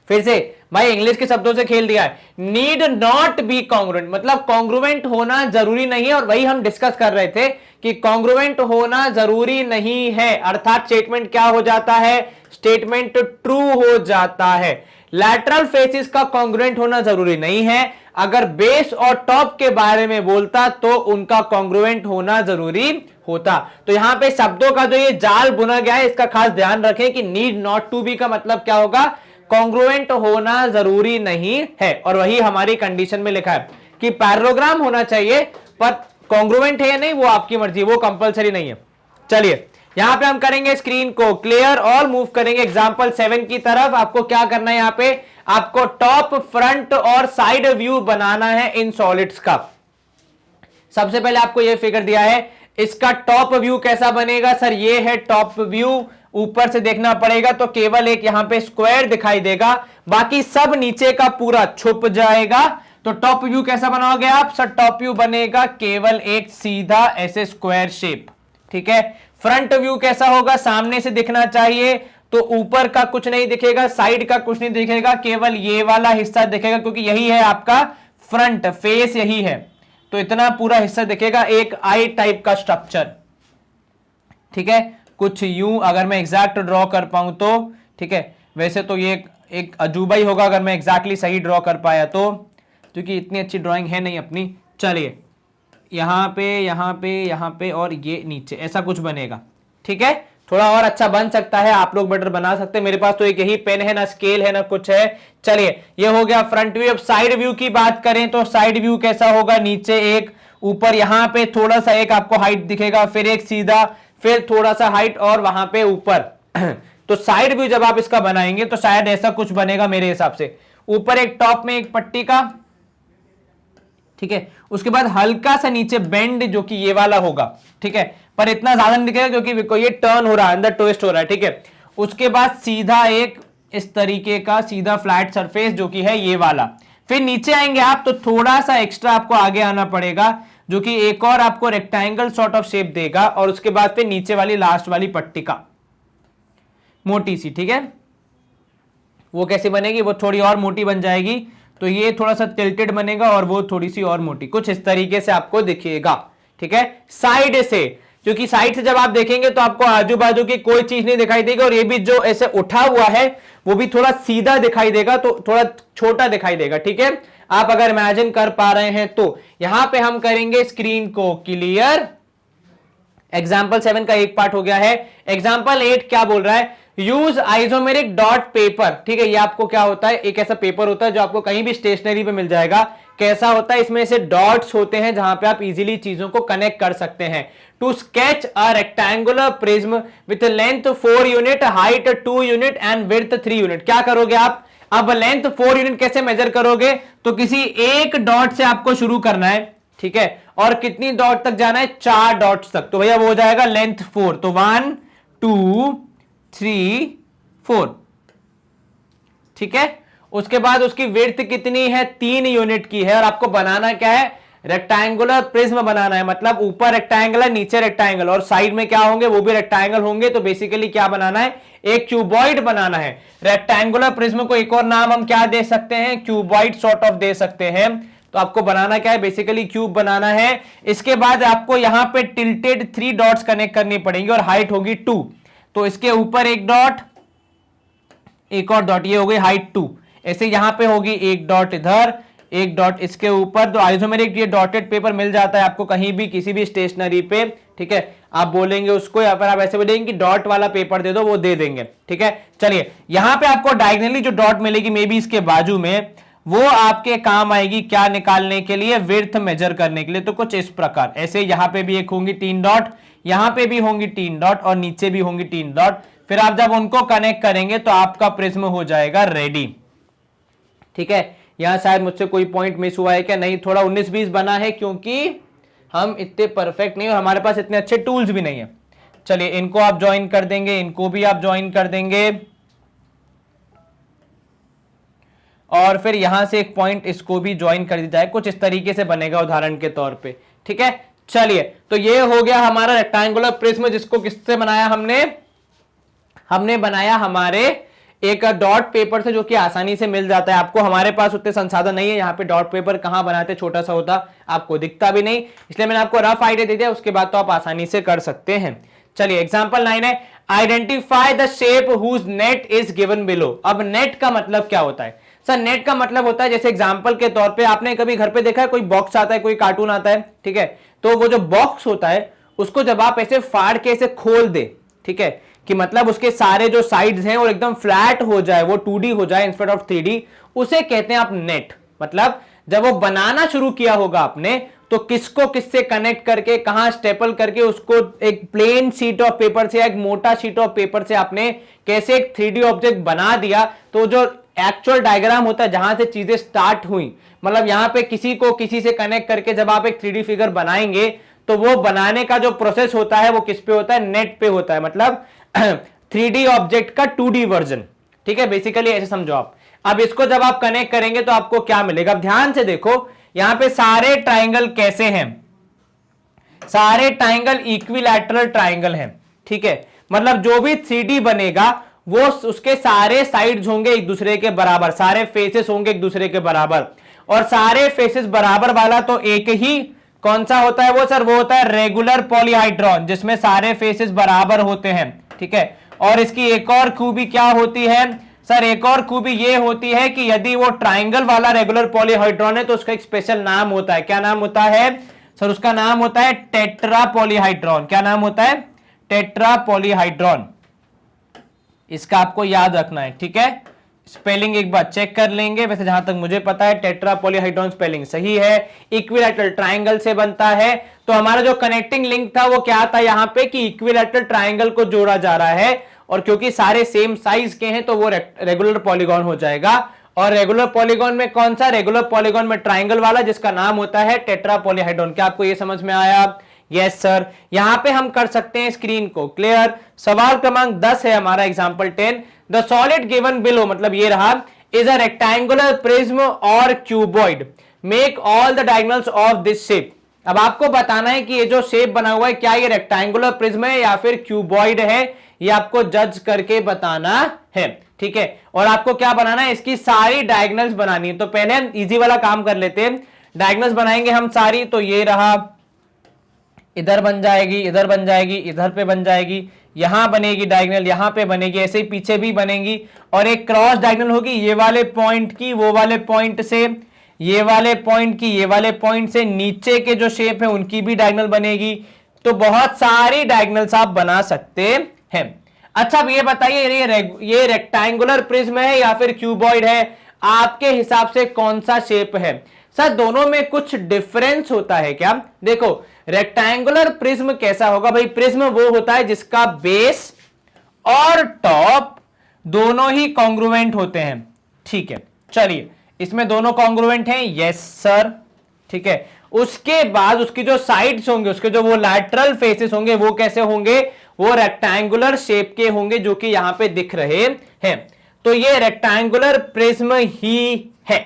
फिर से, भाई इंग्लिश के शब्दों से खेल दिया है। नीड नॉट बी कॉन्ग्रुएंट, मतलब कॉन्ग्रुएंट होना जरूरी नहीं है, और वही हम डिस्कस कर रहे थे कि कॉन्ग्रुएंट होना जरूरी नहीं है, अर्थात स्टेटमेंट क्या हो जाता है? स्टेटमेंट ट्रू हो जाता है। लैटरल फेसिस का कॉन्ग्रुएंट होना जरूरी नहीं है। अगर बेस और टॉप के बारे में बोलता तो उनका कॉन्ग्रुएंट होना जरूरी होता। तो यहां पे शब्दों का जो ये जाल बुना गया है, इसका खास ध्यान रखें कि नीड नॉट टू बी का मतलब क्या होगा? कॉन्ग्रुएंट होना जरूरी नहीं है। और वही हमारी कंडीशन में लिखा है कि पैरेललोग्राम होना चाहिए, पर कॉन्ग्रुएंट है या नहीं वो आपकी मर्जी, वो कंपलसरी नहीं है। चलिए यहां पे हम करेंगे स्क्रीन को क्लियर और मूव करेंगे एग्जांपल 7 की तरफ। आपको क्या करना है? यहां पे आपको टॉप, फ्रंट और साइड व्यू बनाना है इन सॉलिड्स का। सबसे पहले आपको यह फिगर दिया है, इसका टॉप व्यू कैसा बनेगा? सर ये है टॉप व्यू, ऊपर से देखना पड़ेगा तो केवल एक यहां पे स्क्वायर दिखाई देगा, बाकी सब नीचे का पूरा छुप जाएगा। तो टॉप व्यू कैसा बनाओगे आप? सर टॉप व्यू बनेगा केवल एक सीधा ऐसे स्क्वायर शेप, ठीक है। फ्रंट व्यू कैसा होगा? सामने से दिखना चाहिए, तो ऊपर का कुछ नहीं दिखेगा, साइड का कुछ नहीं दिखेगा, केवल ये वाला हिस्सा दिखेगा, क्योंकि यही है आपका फ्रंट फेस, यही है। तो इतना पूरा हिस्सा दिखेगा, एक आई टाइप का स्ट्रक्चर, ठीक है। कुछ यूं अगर मैं एग्जैक्ट ड्रॉ कर पाऊं तो, ठीक है। वैसे तो ये एक अजूबा ही होगा अगर मैं एग्जैक्टली सही ड्रॉ कर पाया तो, क्योंकि इतनी अच्छी ड्राइंग है नहीं अपनी। चलिए यहां पे, यहां पे, यहां पे और ये नीचे, ऐसा कुछ बनेगा, ठीक है। थोड़ा और अच्छा बन सकता है, आप लोग बेटर बना सकते हैं। मेरे पास तो एक यही पेन है, ना स्केल है ना कुछ है। चलिए ये हो गया फ्रंट व्यू। अब साइड व्यू की बात करें तो साइड व्यू कैसा होगा? नीचे एक, ऊपर यहां पे थोड़ा सा एक आपको हाइट दिखेगा, फिर एक सीधा फिर थोड़ा सा हाइट और वहां पे ऊपर तो साइड व्यू जब आप इसका बनाएंगे तो शायद ऐसा कुछ बनेगा मेरे हिसाब से। ऊपर एक टॉप में एक पट्टी का, ठीक है, उसके बाद हल्का सा नीचे बेंड जो कि ये वाला होगा, ठीक है, पर इतना ज्यादा नहीं दिखेगा क्योंकि ये टर्न हो रहा है, अंदर ट्विस्ट हो रहा है, ठीक है। उसके बाद सीधा एक इस तरीके का सीधा फ्लैट सरफेस जो कि है ये वाला। फिर नीचे आएंगे आप तो थोड़ा सा एक्स्ट्रा आपको आगे आना पड़ेगा जो कि एक और आपको रेक्टेंगल सॉर्ट ऑफ शेप देगा, और उसके बाद फिर नीचे वाली लास्ट वाली पट्टी का मोटी सी, ठीक है, वो कैसे बनेगी, वो थोड़ी और मोटी बन जाएगी, तो ये थोड़ा सा टिल्टेड बनेगा और वो थोड़ी सी और मोटी, कुछ इस तरीके से आपको दिखेगा, ठीक है। साइड से, क्योंकि साइड से जब आप देखेंगे तो आपको आजू बाजू की कोई चीज नहीं दिखाई देगी, और ये भी जो ऐसे उठा हुआ है वो भी थोड़ा सीधा दिखाई देगा, तो थोड़ा छोटा दिखाई देगा, ठीक है। आप अगर इमेजिन कर पा रहे हैं तो यहां पे हम करेंगे स्क्रीन को क्लियर। एग्जाम्पल 7 का एक पार्ट हो गया है। एग्जाम्पल 8 क्या बोल रहा है, यूज आइसोमेरिक डॉट पेपर, ठीक है। ये आपको क्या होता है, एक ऐसा पेपर होता है जो आपको कहीं भी स्टेशनरी पे मिल जाएगा। कैसा होता है, इसमें से डॉट्स होते हैं जहां पे आप इजीली चीजों को कनेक्ट कर सकते हैं। To sketch a rectangular prism with length 4 unit, height 2 unit and width 3 unit. क्या करोगे आप, अब लेंथ 4 यूनिट कैसे मेजर करोगे, तो किसी एक डॉट से आपको शुरू करना है, ठीक है, और कितनी डॉट तक जाना है, 4 डॉट्स तक, तो भैया वो हो जाएगा लेंथ 4, तो 1 2 3 4, ठीक है। उसके बाद उसकी विड्थ कितनी है, 3 यूनिट की है, और आपको बनाना क्या है, रेक्टेंगुलर प्रिज्म बनाना है, मतलब ऊपर रेक्टेंगल है, नीचे रेक्टेंगल, और साइड में क्या होंगे, वो भी रेक्टेंगल होंगे। तो बेसिकली क्या बनाना है, एक क्यूबॉइड बनाना है। रेक्टेंगुलर प्रिज्म को एक और नाम हम क्या दे सकते हैं, क्यूबॉइड सॉर्ट ऑफ दे सकते हैं। तो आपको बनाना क्या है, बेसिकली क्यूब बनाना है। इसके बाद आपको यहां पे टिल्टेड 3 डॉट्स कनेक्ट करनी पड़ेंगी, और हाइट होगी 2, तो इसके ऊपर एक डॉट, एक और डॉट, ये हो गई हाइट 2। ऐसे यहां पे होगी एक डॉट इधर, एक डॉट इसके ऊपर। तो आइसोमेरिक ये डॉटेड पेपर मिल जाता है आपको कहीं भी किसी भी स्टेशनरी पे, ठीक है। आप बोलेंगे उसको, या फिर आप ऐसे बोलेंगे कि डॉट वाला पेपर दे दो, वो दे देंगे, ठीक है। चलिए यहां पे आपको डायगोनली जो डॉट मिलेगी मे बी इसके बाजू में, वो आपके काम आएगी क्या निकालने के लिए, विड्थ मेजर करने के लिए। तो कुछ इस प्रकार, ऐसे यहां पे भी एक होंगी 3 डॉट, यहां पे भी होंगी 3 डॉट, और नीचे भी होंगी 3 डॉट। फिर आप जब उनको कनेक्ट करेंगे तो आपका प्रिज्म हो जाएगा रेडी, ठीक है। यहां शायद मुझसे कोई पॉइंट मिस हुआ है क्या, नहीं, थोड़ा 19-20 बना है क्योंकि हम इतने परफेक्ट नहीं और हमारे पास इतने अच्छे टूल्स भी नहीं है। चलिए इनको आप ज्वाइन कर देंगे, इनको भी आप ज्वाइन कर देंगे, और फिर यहां से एक पॉइंट इसको भी ज्वाइन कर दी जाए, कुछ इस तरीके से बनेगा उदाहरण के तौर पे, ठीक है। चलिए तो ये हो गया हमारा रेक्टेंगुलर प्रिज्म, जिसको किससे बनाया हमने बनाया हमारे एक डॉट पेपर से, जो कि आसानी से मिल जाता है आपको। हमारे पास उतने संसाधन नहीं है, यहाँ पे डॉट पेपर कहां बनाते, छोटा सा होता, आपको दिखता भी नहीं, इसलिए मैंने आपको रफ आइडिया दे दिया, उसके बाद तो आप आसानी से कर सकते हैं। चलिए एग्जांपल 9 है, identify the shape whose net is given below. अब नेट का मतलब क्या होता है सर, नेट का मतलब होता है, जैसे एग्जांपल के तौर पे आपने कभी घर पे देखा है कोई बॉक्स आता है, कोई कार्टून आता है, ठीक है, तो वो जो बॉक्स होता है उसको जब आप ऐसे फाड़ के ऐसे खोल दे, ठीक है, कि मतलब उसके सारे जो साइड्स हैं और एकदम फ्लैट हो जाए, वो 2D हो जाए इंस्टेड ऑफ 3D, उसे कहते हैं आप नेट। मतलब जब वो बनाना शुरू किया होगा आपने, तो किसको किससे कनेक्ट करके, कहां स्टेपल करके, उसको एक प्लेन शीट ऑफ पेपर से या एक मोटा शीट ऑफ पेपर से आपने कैसे एक 3D ऑब्जेक्ट बना दिया, तो जो एक्चुअल डायग्राम होता है जहां से चीजें स्टार्ट हुई, मतलब यहां पे किसी को किसी से कनेक्ट करके जब आप एक 3D फिगर बनाएंगे, तो वो बनाने का जो प्रोसेस होता है वो किस पे होता है, नेट पे होता है। मतलब 3D ऑब्जेक्ट का 2D वर्जन, ठीक है, बेसिकली ऐसे समझो आप। अब इसको जब आप कनेक्ट करेंगे तो आपको क्या मिलेगा, अब ध्यान से देखो, यहां पे सारे ट्राइंगल कैसे हैं, सारे ट्राइंगल इक्विलैटरल ट्राइंगल हैं, ठीक है। मतलब जो भी 3D बनेगा वो उसके सारे साइड्स होंगे एक दूसरे के बराबर, सारे फेसेस होंगे एक दूसरे के बराबर, और सारे फेसेस बराबर वाला तो एक ही कौन सा होता है वो सर, वो होता है रेगुलर पॉलीहाइड्रॉन, जिसमें सारे फेसेस बराबर होते हैं, ठीक है। और इसकी एक और खूबी क्या होती है सर, एक और खूबी ये होती है कि यदि वो ट्राइंगल वाला रेगुलर पॉलीहाइड्रॉन है तो उसका एक स्पेशल नाम होता है। क्या नाम होता है सर, उसका नाम होता है टेट्रा पॉलीहाइड्रॉन। क्या नाम होता है, टेट्रा पॉलीहाइड्रॉन। इसका आपको याद रखना है, ठीक है, स्पेलिंग एक बार चेक कर लेंगे। वैसे जहां तक मुझे पता है टेट्रा पॉलीहाइड्रोन स्पेलिंग सही है, इक्विलैटरल ट्राइंगल से बनता है। तो हमारा जो कनेक्टिंग लिंक था वो क्या था यहाँ पे कि इक्विलैटरल ट्राइंगल को जोड़ा जा रहा है, और क्योंकि सारे सेम साइज के हैं तो वो रेगुलर पॉलीगॉन हो जाएगा। और रेगुलर पॉलीगॉन में कौन सा? रेगुलर पॉलीगॉन में ट्राइंगल वाला जिसका नाम होता है टेट्रा पॉलीहाइड्रोन। क्या आपको ये समझ में आया? Yes sir. यहां पे हम कर सकते हैं स्क्रीन को क्लियर। सवाल क्रमांक 10 है हमारा example 10। The solid given below, मतलब ये रहा, इज अ रेक्टेंगुलर प्रिज्म और cuboid, make all the diagonals of this shape. अब आपको बताना है कि ये जो शेप बना हुआ है क्या ये रेक्टेंगुलर प्रिज्म है या फिर क्यूबॉइड है, ये आपको जज करके बताना है। ठीक है, और आपको क्या बनाना है? इसकी सारी डायगोनल्स बनानी है। तो पहले हम इजी वाला काम कर लेते हैं। डायगोनल्स बनाएंगे हम सारी, तो ये रहा, इधर बन जाएगी, इधर बन जाएगी, इधर पे बन जाएगी, यहां बनेगी डायगोनल, यहां पे बनेगी, ऐसे ही पीछे भी बनेगी, और एक क्रॉस डायगोनल होगी ये वाले पॉइंट की वो वाले पॉइंट से, ये वाले पॉइंट की ये वाले पॉइंट से, नीचे के जो शेप है उनकी भी डायगोनल बनेगी। तो बहुत सारी डायगोनल्स आप बना सकते हैं। अच्छा, अब ये बताइए ये रेक्टेंगुलर प्रिज्म है या फिर क्यूबॉइड है? आपके हिसाब से कौन सा शेप है? सर दोनों में कुछ डिफरेंस होता है क्या? देखो, रेक्टेंगुलर प्रिज्म कैसा होगा भाई? प्रिज्म वो होता है जिसका बेस और टॉप दोनों ही कॉन्ग्रुएंट होते हैं। ठीक है, चलिए, इसमें दोनों कॉन्ग्रुएंट हैं, यस सर। ठीक है, उसके बाद उसकी जो साइड्स होंगे, उसके जो वो लैटरल फेसेस होंगे, वो कैसे होंगे? वो रेक्टेंगुलर शेप के होंगे, जो कि यहां पे दिख रहे हैं। तो ये रेक्टेंगुलर प्रिज्म ही है।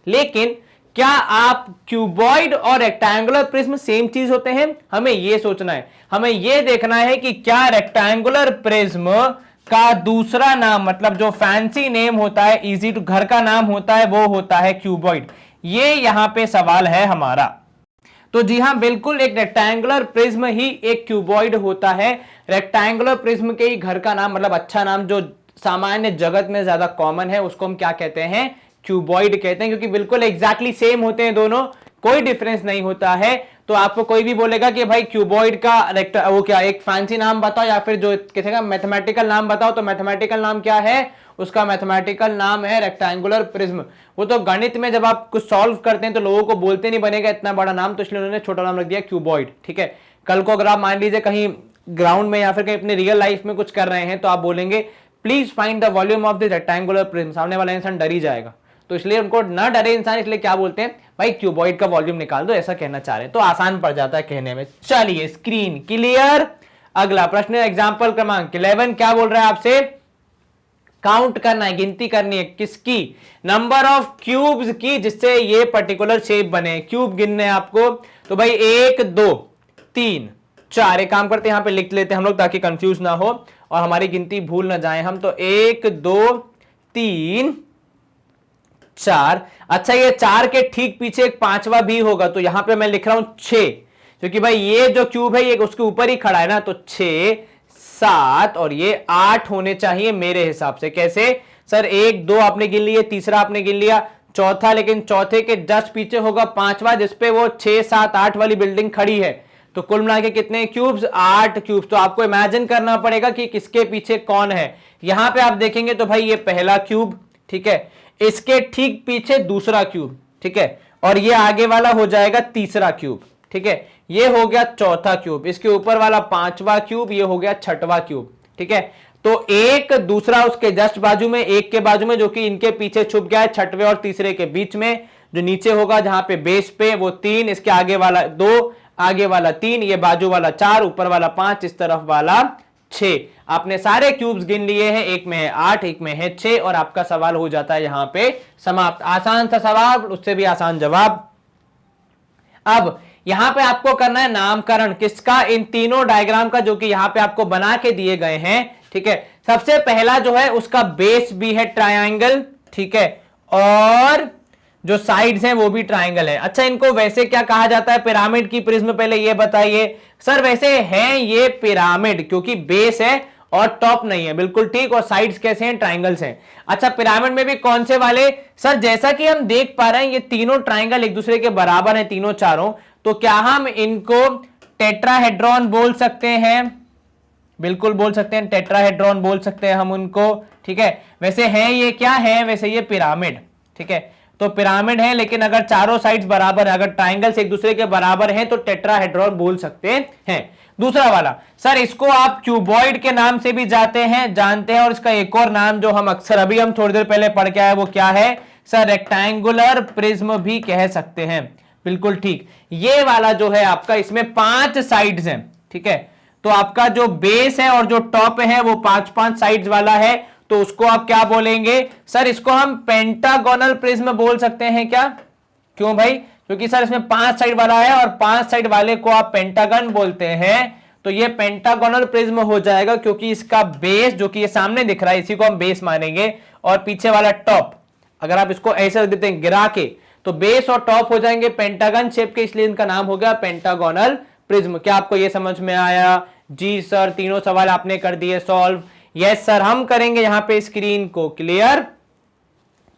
लेकिन क्या आप क्यूबॉइड और रेक्टेंगुलर प्रिज्म सेम चीज होते हैं? हमें यह सोचना है, हमें यह देखना है कि क्या रेक्टेंगुलर प्रिज्म का दूसरा नाम, मतलब जो फैंसी नेम होता है, इजी टू घर का नाम होता है, वो होता है क्यूबॉइड। ये यहां पे सवाल है हमारा। तो जी हां, बिल्कुल, एक रेक्टेंगुलर प्रिज्म ही एक क्यूबॉइड होता है। रेक्टेंगुलर प्रिज्म के ही घर का नाम, मतलब अच्छा नाम जो सामान्य जगत में ज्यादा कॉमन है, उसको हम क्या कहते हैं? क्यूबॉइड कहते हैं, क्योंकि बिल्कुल एग्जैक्टली सेम होते हैं दोनों, कोई डिफरेंस नहीं होता है। तो आपको कोई भी बोलेगा कि भाई क्यूबॉइड का वो क्या एक फैंसी नाम बताओ या फिर जो किसी का मैथमेटिकल नाम बताओ, तो मैथमेटिकल नाम क्या है? उसका मैथमेटिकल नाम है रेक्टेंगुलर प्रिज्म। वो तो गणित में जब आप कुछ सॉल्व करते हैं तो लोगों को बोलते नहीं बनेगा इतना बड़ा नाम, तो इसलिए उन्होंने छोटा नाम रख दिया क्यूबॉइड। ठीक है, कल को अगर आप मान लीजिए कहीं ग्राउंड में या फिर कहीं अपने रियल लाइफ में कुछ कर रहे हैं, तो आप बोलेंगे please find the volume of the rectangular prism, सामने वाला इंसान डर ही जाएगा। तो इसलिए उनको ना डरे इंसान, इसलिए क्या बोलते हैं? भाई क्यूबॉइड का वॉल्यूम निकाल दो, ऐसा कहना चाह रहे हैं, तो आसान पड़ जाता है कहने में। चलिए, स्क्रीन क्लियर। अगला प्रश्न एग्जांपल क्रमांक 11 क्या बोल रहा है आपसे? काउंट करना है, गिनती करनी है, किसकी? नंबर ऑफ क्यूब्स की, जिससे ये पर्टिकुलर शेप बने। क्यूब गिनने आपको, तो भाई 1 2 3 4, एक काम करते हैं यहां पे लिख लेते हैं हम लोग ताकि कंफ्यूज ना हो और हमारी गिनती भूल ना जाए हम। तो 1 2 3 4। अच्छा, ये 4 के ठीक पीछे एक पांचवा भी होगा, तो यहां पे मैं लिख रहा हूं 6, क्योंकि भाई ये जो क्यूब है ये उसके ऊपर ही खड़ा है ना। तो 6 7 और ये 8 होने चाहिए मेरे हिसाब से। कैसे सर? 1 2 आपने गिन लिए, तीसरा आपने गिन लिया, चौथा, लेकिन चौथे के जस्ट पीछे होगा पांचवा, जिसपे वो 6 7 8 वाली बिल्डिंग खड़ी है। तो कुल मिला के कितने क्यूब्स? 8 क्यूब्स। तो आपको इमेजिन करना पड़ेगा कि किसके पीछे कौन है। यहां पे आप देखेंगे तो भाई ये पहला क्यूब, ठीक है, इसके ठीक पीछे दूसरा क्यूब, ठीक है, और ये आगे वाला हो जाएगा तीसरा क्यूब, ठीक है, ये हो गया चौथा क्यूब, इसके ऊपर वाला पांचवा क्यूब, ये हो गया छठवां क्यूब, ठीक है। तो एक दूसरा उसके जस्ट बाजू में, एक के बाजू में, जो कि इनके पीछे छुप गया है, छठवें और तीसरे के बीच में, जो नीचे होगा जहां पे बेस पे, वो 3, इसके आगे वाला 2, आगे वाला 3, ये बाजू वाला 4, ऊपर वाला 5, इस तरफ वाला 6। आपने सारे क्यूब्स गिन लिए हैं, एक में है 8, एक में है 6, और आपका सवाल हो जाता है यहां पे समाप्त। आसान सा सवाल, उससे भी आसान जवाब। अब यहां पे आपको करना है नामकरण किसका? इन तीनों डायग्राम का, जो कि यहां पे आपको बना के दिए गए हैं, ठीक है। सबसे पहला जो है उसका बेस भी है ट्रायंगल, ठीक है, और जो साइड्स हैं वो भी ट्रायंगल है। अच्छा, इनको वैसे क्या कहा जाता है पिरामिड की प्रिज्म? पहले ये बताइए सर। वैसे हैं ये पिरामिड, क्योंकि बेस है और टॉप नहीं है, बिल्कुल ठीक, और साइड्स कैसे हैं? ट्रायंगल्स हैं। अच्छा, पिरामिड में भी कौन से वाले? सर जैसा कि हम देख पा रहे हैं ये तीनों ट्रायंगल एक दूसरे के बराबर हैं, तीनों चारों, तो क्या हम इनको टेट्राहेड्रॉन बोल सकते हैं? बिल्कुल बोल सकते हैं, टेट्राहेड्रॉन बोल सकते हैं हम उनको, ठीक है। वैसे है ये क्या है, वैसे ये पिरामिड, ठीक है। तो पिरामिड है, लेकिन अगर चारों साइड्स बराबर है, अगर ट्राइंगल्स एक दूसरे के बराबर हैं तो टेट्राहेड्रॉन बोल सकते हैं। दूसरा वाला, सर इसको आप क्यूबॉइड के नाम से भी जानते हैं, और इसका एक और नाम जो हम अक्सर अभी हम थोड़ी देर पहले पढ़ के आए वो क्या है सर, रेक्टेंगुलर प्रिज्म भी कह सकते हैं। बिल्कुल ठीक। ये वाला जो है आपका, इसमें 5 साइड्स हैं, ठीक है। तो आपका जो बेस है और जो टॉप है वो 5-5 साइड्स वाला है, तो उसको आप क्या बोलेंगे सर, इसको हम पेंटागोनल प्रिज्म बोल सकते हैं क्या? क्यों भाई? क्योंकि सर इसमें 5 साइड वाला है और 5 साइड वाले को आप पेंटागन बोलते हैं, तो ये पेंटागोनल प्रिज्म हो जाएगा, क्योंकि इसका बेस जो कि ये सामने दिख रहा है इसी को हम बेस मानेंगे, और पीछे वाला टॉप, अगर आप इसको ऐसे रख देते हैं गिरा के, तो बेस और टॉप हो जाएंगे पेंटागन शेप के, इसलिए इनका नाम हो गया पेंटागोनल प्रिज्म। क्या आपको ये समझ में आया? जी सर, तीनों सवाल आपने कर दिए सॉल्व। यस सर, हम करेंगे यहां पे स्क्रीन को क्लियर।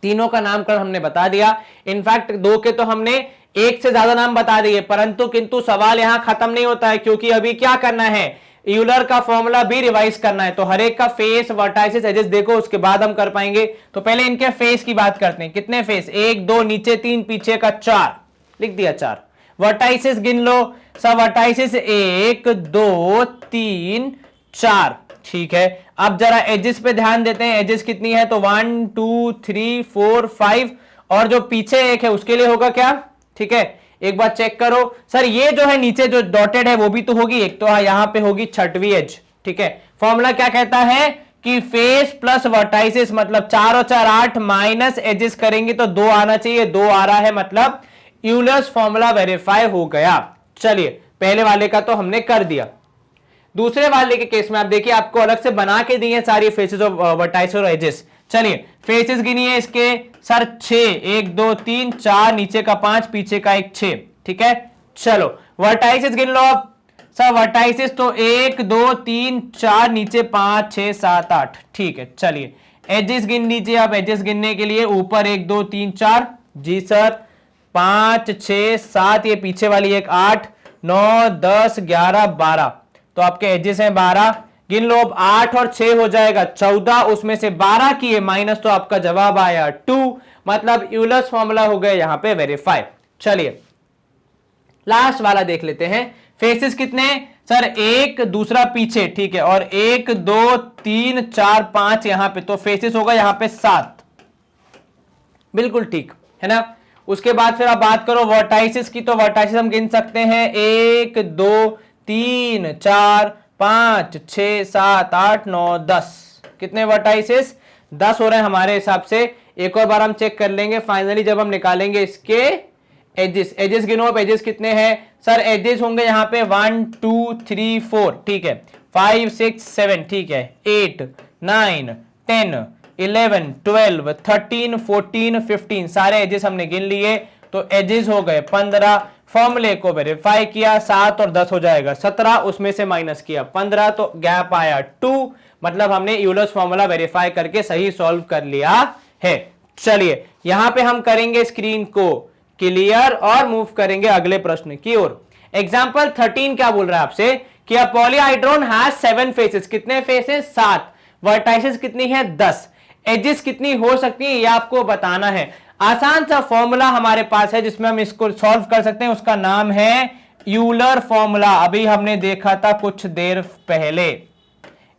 तीनों का नामकरण हमने बता दिया, इनफैक्ट 2 के तो हमने 1 से ज्यादा नाम बता दिए, परंतु किंतु सवाल यहां खत्म नहीं होता है, क्योंकि अभी क्या करना है, यूलर का फॉर्मूला भी रिवाइज करना है। तो हर एक का फेस, वर्टाइसिस, एजेस देखो, उसके बाद हम कर पाएंगे। तो पहले इनके फेस की बात करते हैं। कितने फेस? 1 2 नीचे 3 पीछे का 4, लिख दिया 4। वर्टाइसिस गिन लो सब, वर्टाइसिस 1 2 3 4, ठीक है। अब जरा एजेस पे ध्यान देते हैं, एजेस कितनी है, तो 1 2 3 4 5, और जो पीछे एक है उसके लिए होगा क्या, ठीक है। एक बार चेक करो सर, ये जो है नीचे जो डॉटेड है वो भी तो होगी एक, तो हाँ यहां पे होगी 6वीं एज, ठीक है। फॉर्मूला क्या कहता है कि फेस प्लस वर्टाइसिस, मतलब 4 और 4 8, माइनस एजेस करेंगे तो 2 आना चाहिए, 2 आ रहा है, मतलब यूलर्स फॉर्मूला वेरीफाई हो गया। चलिए, पहले वाले का तो हमने कर दिया। दूसरे वाले के केस में आप देखिए, आपको अलग से बना के दिए सारी फेसेस ऑफ वर्टाइसिस और एजेस। चलिए फेसेस गिनिए इसके सर, 6 1 2 3 4, नीचे का 5 पीछे का 1 6, ठीक है। चलो वर्टाइसिस गिन लो अब सर, वर्टाइसिस तो 1 2 3 4, नीचे 5 6 7 8, ठीक है। चलिए एजेस गिन लीजिए आप, एजेस गिनने के लिए ऊपर 1 2 3 4, जी सर, 5 6 7, ये पीछे वाली एक 8 9 10 11 12, तो आपके एजेस हैं 12, गिन लो अब, 8 और 6 हो जाएगा 14, उसमें से 12 किए माइनस, तो आपका जवाब आया 2, मतलब यूलर्स फॉर्मूला हो गया यहां पे वेरीफाई। चलिए लास्ट वाला देख लेते हैं। फेसेस कितने सर, 1, दूसरा पीछे, ठीक है, और 1 2 3 4 5 यहां पे, तो फेसेस होगा यहां पे 7, बिल्कुल ठीक है ना। उसके बाद फिर आप बात करो वर्टाइसिस की, तो वर्टाइसिस हम गिन सकते हैं 1 2 3 4 5 6 7 8 9 10, कितने वर्टाइसिस? 10 हो रहे हैं हमारे हिसाब से। एक और बार हम चेक कर लेंगे फाइनली जब हम निकालेंगे इसके एजेस। एजेस गिनो अब, एजेस कितने हैं सर? एजेस होंगे यहाँ पे 1 2 3 4, ठीक है, 5 6 7, ठीक है, 8 9 10 11 12 13 14 15, सारे एजेस हमने गिन लिए, तो एजेस हो गए 15। फॉर्मूले को वेरीफाई किया, 7 और 10 हो जाएगा 17, उसमें से माइनस किया 15, तो गैप आया 2, मतलब हमने यूलर्स फॉर्मूला वेरीफाई करके सही सॉल्व कर लिया है। चलिए यहां पे हम करेंगे स्क्रीन को क्लियर और मूव करेंगे अगले प्रश्न की ओर। एग्जांपल 13 क्या बोल रहा है आपसे कि अ पॉलीहाइड्रोन हैज 7 फेसेस, कितने फेसेस? 7, वर्टाइसिस कितनी है? 10, एजेस कितनी हो सकती है ये आपको बताना है। आसान सा फॉर्मूला हमारे पास है जिसमें हम इसको सॉल्व कर सकते हैं, उसका नाम है यूलर फॉर्मूला। अभी हमने देखा था कुछ देर पहले।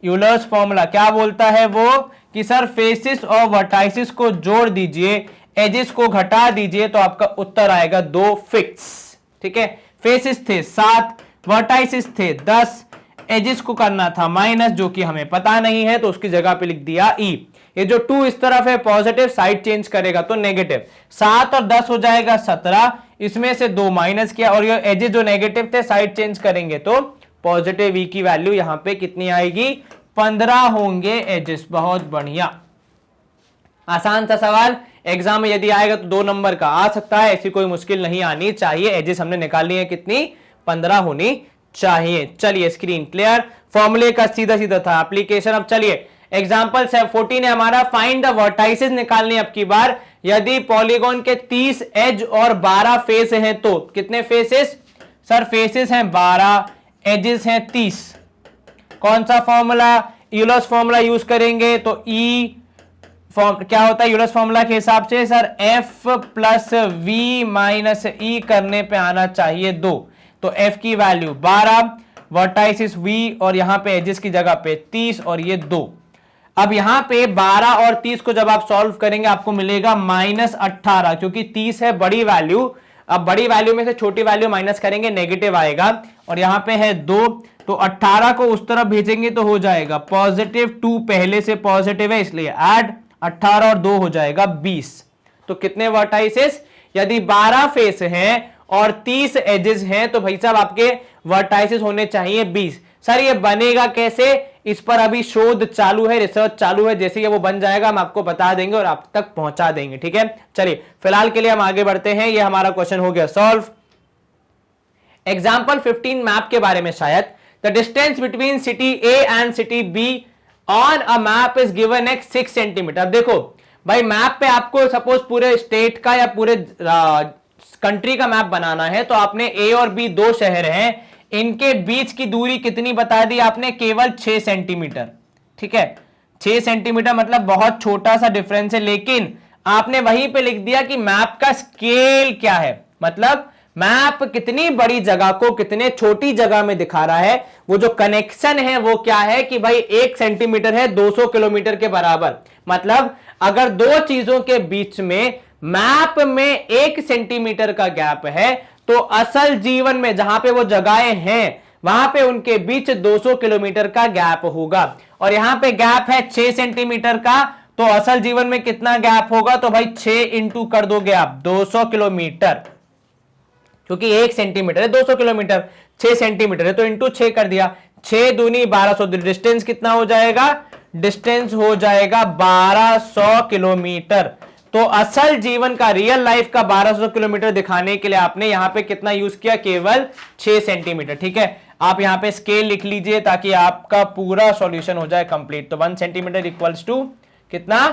यूलर्स फॉर्मूला क्या बोलता है वो कि सर फेसिस और वर्टाइसिस को जोड़ दीजिए, एजेस को घटा दीजिए, तो आपका उत्तर आएगा 2 फिक्स, ठीक है। फेसिस थे 7, वर्टाइसिस थे 10, एजेस को करना था माइनस, जो कि हमें पता नहीं है, तो उसकी जगह पे लिख दिया ई। ये जो 2 इस तरफ है पॉजिटिव, साइड चेंज करेगा तो नेगेटिव, 7 और 10 हो जाएगा 17, इसमें से 2 माइनस किया, और ये एजेस जो नेगेटिव थे साइड चेंज करेंगे तो पॉजिटिव ई की वैल्यू यहां पे कितनी आएगी? 15 होंगे एजेस। बहुत बढ़िया, आसान सा सवाल, एग्जाम में यदि आएगा तो 2 नंबर का आ सकता है, ऐसी कोई मुश्किल नहीं आनी चाहिए। एजेस हमने निकालनी है कितनी? 15 होनी चाहिए। चलिए स्क्रीन क्लियर, फॉर्मूले का सीधा सीधा था एप्लीकेशन। अब चलिए एग्जांपल 14 है हमारा, फाइंड द वर्टाइसिस निकालनी अब की बार। यदि पॉलीगॉन के 30 एज और 12 फेस हैं तो कितने फेसेस? सर फेसेस हैं 12, एजेस हैं 30, कौन सा फॉर्मूला, यूलर्स फॉर्मूला यूज करेंगे तो ई फॉर्म क्या होता है यूलर्स फॉर्मूला के हिसाब से sir F plus V minus E करने पे आना चाहिए 2। तो एफ की वैल्यू 12, वर्टाइसिस वी और यहां पे एजेस की जगह पे 30 और ये 2। अब यहां पे 12 और 30 को जब आप सॉल्व करेंगे आपको मिलेगा -18, क्योंकि 30 है बड़ी वैल्यू। अब बड़ी वैल्यू में से छोटी वैल्यू माइनस करेंगे नेगेटिव आएगा, और यहां पे है 2, तो 18 को उस तरफ भेजेंगे तो हो जाएगा +2, पहले से पॉजिटिव है इसलिए ऐड 18 और 2 हो जाएगा 20। तो कितने वर्टाइसेस, यदि 12 फेस हैं और 30 एजेस हैं तो भाई साहब आपके वर्टाइसेस होने चाहिए 20। सर ये बनेगा कैसे, इस पर अभी शोध चालू है, रिसर्च चालू है, जैसे ये वो बन जाएगा हम आपको बता देंगे और आप तक पहुंचा देंगे, ठीक है। चलिए फिलहाल के लिए हम आगे बढ़ते हैं, ये हमारा क्वेश्चन हो गया सॉल्व। एग्जाम्पल 15 मैप के बारे में शायद, the distance between city A and city be on a map is given at 6 centimetre. अब देखो भाई मैप पे आपको सपोज पूरे स्टेट का या पूरे कंट्री का मैप बनाना है, तो आपने ए और बी 2 शहर हैं, इनके बीच की दूरी कितनी बता दी आपने, केवल 6 सेंटीमीटर, ठीक है। 6 सेंटीमीटर मतलब बहुत छोटा सा डिफरेंस है, लेकिन आपने वहीं पे लिख दिया कि मैप का स्केल क्या है, मतलब मैप कितनी बड़ी जगह को कितने छोटी जगह में दिखा रहा है। वो जो कनेक्शन है वो क्या है कि भाई 1 सेंटीमीटर है 200 किलोमीटर के बराबर। मतलब अगर दो चीजों के बीच में मैप में 1 सेंटीमीटर का गैप है, तो असल जीवन में जहां पे वो जगहें हैं वहां पे उनके बीच 200 किलोमीटर का गैप होगा। और यहां पे गैप है 6 सेंटीमीटर का, तो असल जीवन में कितना गैप होगा, तो भाई 6 इंटू कर दोगे आप 200 किलोमीटर, क्योंकि 1 सेंटीमीटर है 200 किलोमीटर, 6 सेंटीमीटर है तो इंटू 6 कर दिया, 6 दूनी 1200। डिस्टेंस कितना हो जाएगा, डिस्टेंस हो जाएगा 1200 किलोमीटर। तो असल जीवन का, रियल लाइफ का 1200 किलोमीटर दिखाने के लिए आपने यहां पे कितना यूज किया, केवल 6 सेंटीमीटर, ठीक है। आप यहां पे स्केल लिख लीजिए ताकि आपका पूरा सॉल्यूशन हो जाए कंप्लीट। तो 1 सेंटीमीटर इक्वल्स टू कितना,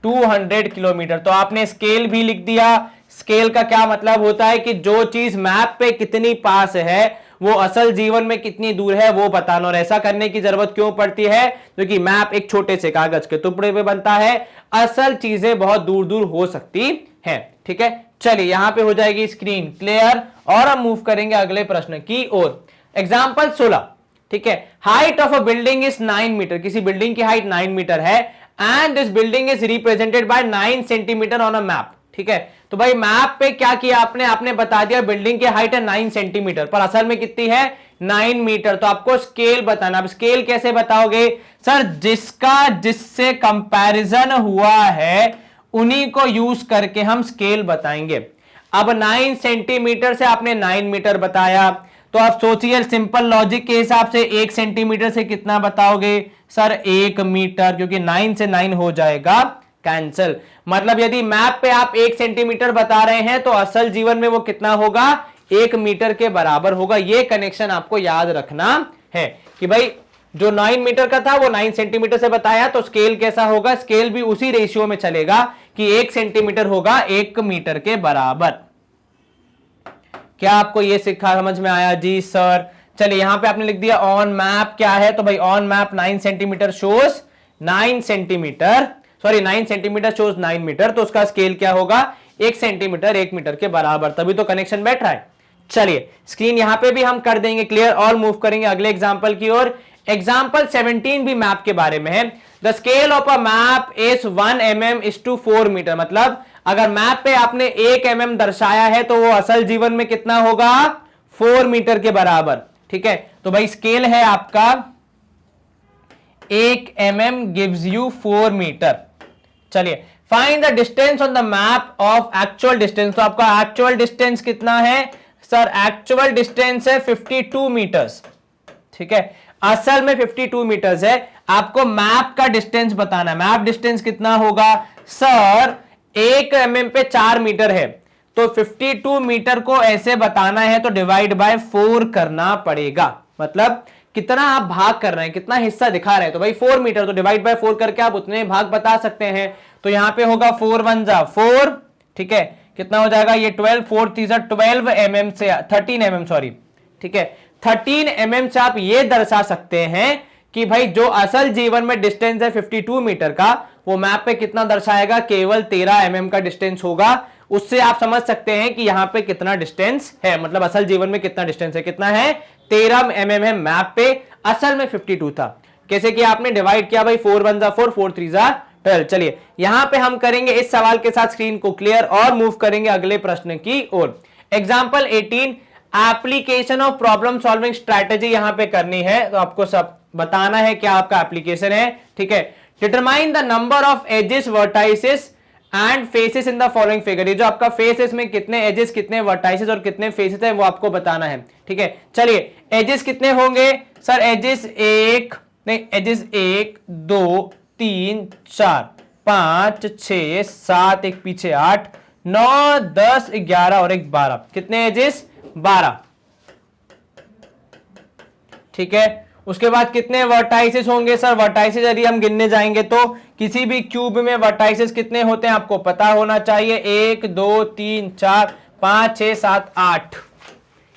200 किलोमीटर। तो आपने स्केल भी लिख दिया। स्केल का क्या मतलब होता है कि जो चीज मैप पे कितनी पास है वो असल जीवन में कितनी दूर है वो बताना। और ऐसा करने की जरूरत क्यों पड़ती है, क्योंकि मैप एक छोटे से कागज के टुकड़े पे बनता है, असल चीजें बहुत दूर दूर हो सकती हैं, ठीक है। चलिए यहां पे हो जाएगी स्क्रीन क्लियर और हम मूव करेंगे अगले प्रश्न की ओर। एग्जाम्पल 16, ठीक है। Height of a building is 9 metre, किसी बिल्डिंग की हाइट 9 मीटर है, and this building is represented by 9 centimetre on a map, ठीक है। तो भाई मैप पे क्या किया आपने बता दिया बिल्डिंग की हाइट है 9 सेंटीमीटर, पर असल में कितनी है 9 मीटर। तो आपको स्केल बताना। अब स्केल कैसे बताओगे, सर जिससे कंपैरिजन हुआ है उन्हीं को यूज करके हम स्केल बताएंगे। अब 9 सेंटीमीटर से आपने 9 मीटर बताया, तो आप सोचिए सिंपल लॉजिक के हिसाब से 1 सेंटीमीटर से कितना बताओगे, सर 1 मीटर, क्योंकि 9 से 9 हो जाएगा कैंसल। मतलब यदि मैप पे आप 1 सेंटीमीटर बता रहे हैं तो असल जीवन में वो कितना होगा, 1 मीटर के बराबर होगा। ये कनेक्शन आपको याद रखना है कि भाई जो 9 मीटर का था वो 9 सेंटीमीटर से बताया, तो स्केल कैसा होगा, स्केल भी उसी रेशियो में चलेगा कि 1 सेंटीमीटर होगा 1 मीटर के बराबर। क्या आपको ये सिखा समझ में आया जी सर। चलिए यहां पे आपने लिख दिया ऑन मैप क्या है, तो भाई on map 9 centimetre shows 9 centimetre, sorry 9 centimetre shows 9 metre, तो उसका स्केल क्या होगा 1 सेंटीमीटर 1 मीटर के बराबर, तभी तो कनेक्शन बैठ रहा है। चलिए स्क्रीन यहां पे भी हम कर देंगे क्लियर और मूव करेंगे अगले एग्जांपल की ओर। एग्जांपल 17 भी मैप के बारे में है। The scale of a map is 1 mm is to 4 metre. मतलब अगर मैप पे आपने 1 mm दर्शाया है तो वो असल जीवन में कितना होगा 4 मीटर के बराबर, ठीक है। तो भाई स्केल है आपका 1 mm गिव्स यू 4 मीटर। चलिए find the distance on the map of actual distance. तो आपका एक्चुअल डिस्टेंस कितना है, सर एक्चुअल डिस्टेंस है 52 मीटर्स, ठीक है। असल में 52 मीटर्स है, आपको मैप का डिस्टेंस बताना है। मैप डिस्टेंस कितना होगा, सर 1 mm पे 4 मीटर है, तो 52 मीटर को ऐसे बताना है तो डिवाइड बाय 4 करना पड़ेगा। मतलब कितना आप भाग कर रहे हैं, कितना हिस्सा दिखा रहे हैं, तो भाई 4 मीटर, तो डिवाइड बाय 4 करके आप उतने भाग बता सकते हैं। तो यहां पे होगा 4 1 जा 4, ठीक है। कितना हो जाएगा ये 12, 4 3 12 mm से 13 mm सॉरी, ठीक है। 13 mm से आप ये दर्शा सकते हैं कि भाई जो असल जीवन में डिस्टेंस है 52 मीटर का, वो मैप पे कितना दर्शाएगा, केवल 13 mm का डिस्टेंस होगा। उससे आप समझ सकते हैं कि यहाँ पे कितना डिस्टेंस है, मतलब असल जीवन में कितना डिस्टेंस है, कितना है 13 mm है मैप पे, असल में 52 था। कैसे किया आपने, डिवाइड किया भाई, 4 1 4, 4 3 12। चलिए यहां पे हम करेंगे इस सवाल के साथ स्क्रीन को क्लियर और मूव करेंगे अगले प्रश्न की ओर। Example 18, application of problem solving strategy यहां पे करनी है, तो आपको सब बताना है क्या आपका एप्लीकेशन है, ठीक है। Determine the number of edges, vertices and faces in the following figure. ये जो आपका फेसेस में कितने एजेस, कितने वर्टाइसेस और कितने फेसेस है वो आपको बताना है, ठीक है। चलिए एजेस कितने होंगे सर, एजेस 1 2 3 4 5 6 7, एक पीछे 8 9 10 11 और एक 12, कितने एजेस 12, ठीक है। उसके बाद कितने वर्टाइसेस होंगे सर, वर्टाइसेस यदि हम गिनने जाएंगे तो किसी भी क्यूब में वर्टाइसेस कितने होते हैं आपको पता होना चाहिए, 1 2 3 4 5 6 7 8,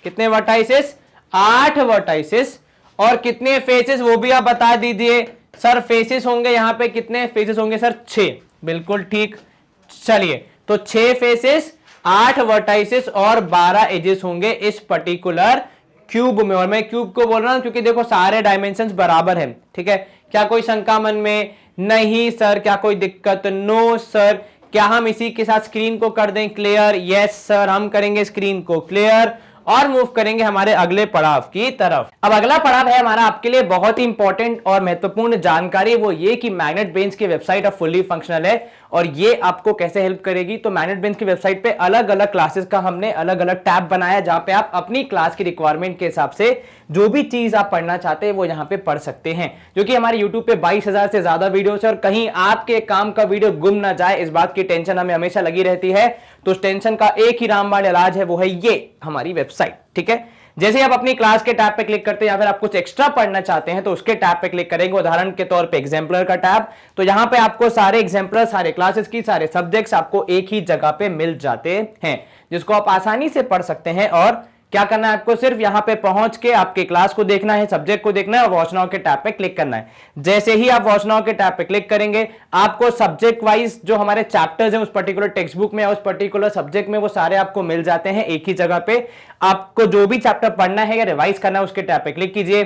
कितने वर्टाइसेस 8 वर्टाइसेस। और कितने फेसेस वो भी आप बता दीजिए सर, फेसेस होंगे यहाँ पे, कितने फेसेस होंगे सर 6, बिल्कुल ठीक। चलिए तो 6 फेसेस, 8 वर्टाइसेस और 12 एजेस होंगे इस पर्टिकुलर क्यूब में। और मैं क्यूब को बोल रहा हूं क्योंकि देखो सारे डायमेंशंस बराबर हैं, ठीक है। क्या कोई शंका मन में, नहीं सर। क्या कोई दिक्कत, नो सर। क्या हम इसी के साथ स्क्रीन को कर दें क्लियर, यस सर, हम करेंगे स्क्रीन को क्लियर और मूव करेंगे हमारे अगले पड़ाव की तरफ। अब अगला पड़ाव है हमारा आपके लिए बहुत ही इंपॉर्टेंट और महत्वपूर्ण जानकारी, वो ये कि मैग्नेट ब्रेन्स की वेबसाइट अब फुल्ली फंक्शनल है और ये आपको कैसे हेल्प करेगी। तो मैग्नेट ब्रेन्स की वेबसाइट पे अलग अलग क्लासेस का हमने अलग अलग टैब बनाया, जहां पे आप अपनी क्लास की रिक्वायरमेंट के हिसाब से जो भी चीज आप पढ़ना चाहते हैं वो यहाँ पे पढ़ सकते हैं। जो कि हमारे यूट्यूब पे 22,000 से ज्यादा वीडियोस है और कहीं आपके काम का वीडियो गुम ना जाए, इस बात की टेंशन हमें हमेशा लगी रहती है। तो उस टेंशन का एक ही रामबाण इलाज है, वो है ये हमारी वेबसाइट, ठीक है। जैसे आप अपनी क्लास के टैब पे क्लिक करते हैं या फिर आप कुछ एक्स्ट्रा पढ़ना चाहते हैं तो उसके टैब पे क्लिक करेंगे, उदाहरण के तौर पे एग्जाम्पलर का टैब, तो यहां पे आपको सारे एग्जाम्पलर, सारे क्लासेस की, सारे सब्जेक्ट्स आपको एक ही जगह पे मिल जाते हैं, जिसको आप आसानी से पढ़ सकते हैं। और क्या करना है आपको, सिर्फ यहां पे पहुंच के आपके क्लास को देखना है, सब्जेक्ट को देखना है और वॉच नाउ के टैब पे क्लिक करना है। जैसे ही आप वॉच नाउ के टैब पे क्लिक करेंगे, आपको सब्जेक्ट वाइज जो हमारे चैप्टर्स हैं उस पर्टिकुलर टेक्स्ट बुक में या उस पर्टिकुलर सब्जेक्ट में, वो सारे आपको मिल जाते हैं एक ही जगह पे। आपको जो भी चैप्टर पढ़ना है या रिवाइज करना है उसके टैब पे क्लिक कीजिए।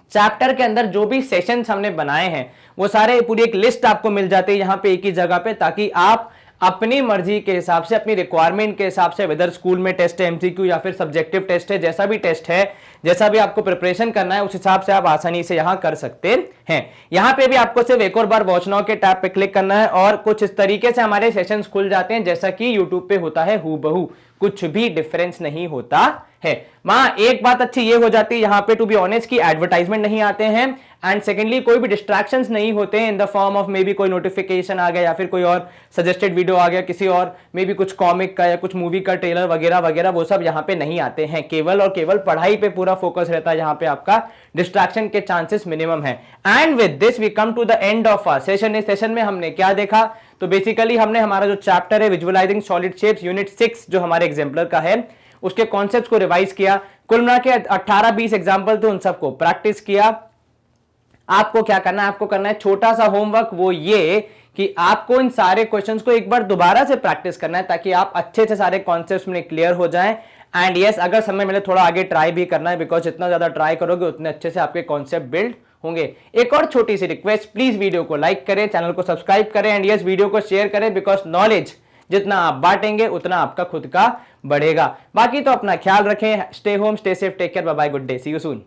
चैप्टर के अंदर जो भी सेशंस हमने बनाए हैं वो सारे पूरी एक लिस्ट आपको मिल जाती है यहां पे एक ही जगह पे, ताकि आप अपनी मर्जी के हिसाब से, अपनी रिक्वायरमेंट के हिसाब से, वेदर स्कूल में टेस्ट है, एमसीक्यू या फिर सब्जेक्टिव टेस्ट है, जैसा भी टेस्ट है, जैसा भी आपको प्रिपरेशन करना है, उस हिसाब से आप आसानी से यहां कर सकते हैं। यहां पे भी आपको सिर्फ एक और बार वॉच नाउ के टैब पे क्लिक करना है और कुछ इस तरीके से हमारे सेशंस खुल जाते हैं, जैसा कि यूट्यूब पे होता है हूबहू, कुछ भी डिफरेंस नहीं होता है। मां एक बात अच्छी ये हो जाती है यहाँ पे, टू बी ऑनेस्ट, की एडवर्टाइजमेंट नहीं आते हैं, एंड सेकेंडली कोई भी डिस्ट्रैक्शंस नहीं होते हैं in the form of may be कोई नोटिफिकेशन आ गया या फिर कोई और सजेस्टेड वीडियो आ गया किसी और, मे बी कुछ कॉमिक का या कुछ मूवी का ट्रेलर वगैरह वगैरह, वो सब यहाँ पे नहीं आते हैं। केवल और केवल पढ़ाई पे पूरा फोकस रहता है, यहाँ पे आपका डिस्ट्रैक्शन के चांसेस मिनिमम है। And with this we come to the end of our session. इस सेशन में हमने क्या देखा, तो बेसिकली हमने हमारा जो चैप्टर है विजुअलाइजिंग सॉलिड शेप्स यूनिट 6 जो हमारे एग्जाम्पलर का है, उसके कॉन्सेप्ट्स को रिवाइज किया। कुल मिला के 18-20 एग्जाम्पल थे, उन सबको प्रैक्टिस किया। आपको क्या करना है, आपको करना है छोटा सा होमवर्क, वो ये कि आपको इन सारे क्वेश्चंस को एक बार दोबारा से प्रैक्टिस करना है ताकि आप अच्छे से सारे कॉन्सेप्ट्स में क्लियर हो जाएं। एंड यस, अगर समय मिले थोड़ा आगे ट्राई भी करना है, बिकॉज जितना ज्यादा ट्राई करोगे उतने अच्छे से आपके कॉन्सेप्ट बिल्ड होंगे। एक और छोटी सी रिक्वेस्ट, प्लीज वीडियो को लाइक करें, चैनल को सब्सक्राइब करें एंड यस वीडियो को शेयर करें, बिकॉज नॉलेज जितना आप बांटेंगे उतना आपका खुद का बढ़ेगा। बाकी तो अपना ख्याल रखें, stay home, stay safe, take care, bye bye, good day, see you soon.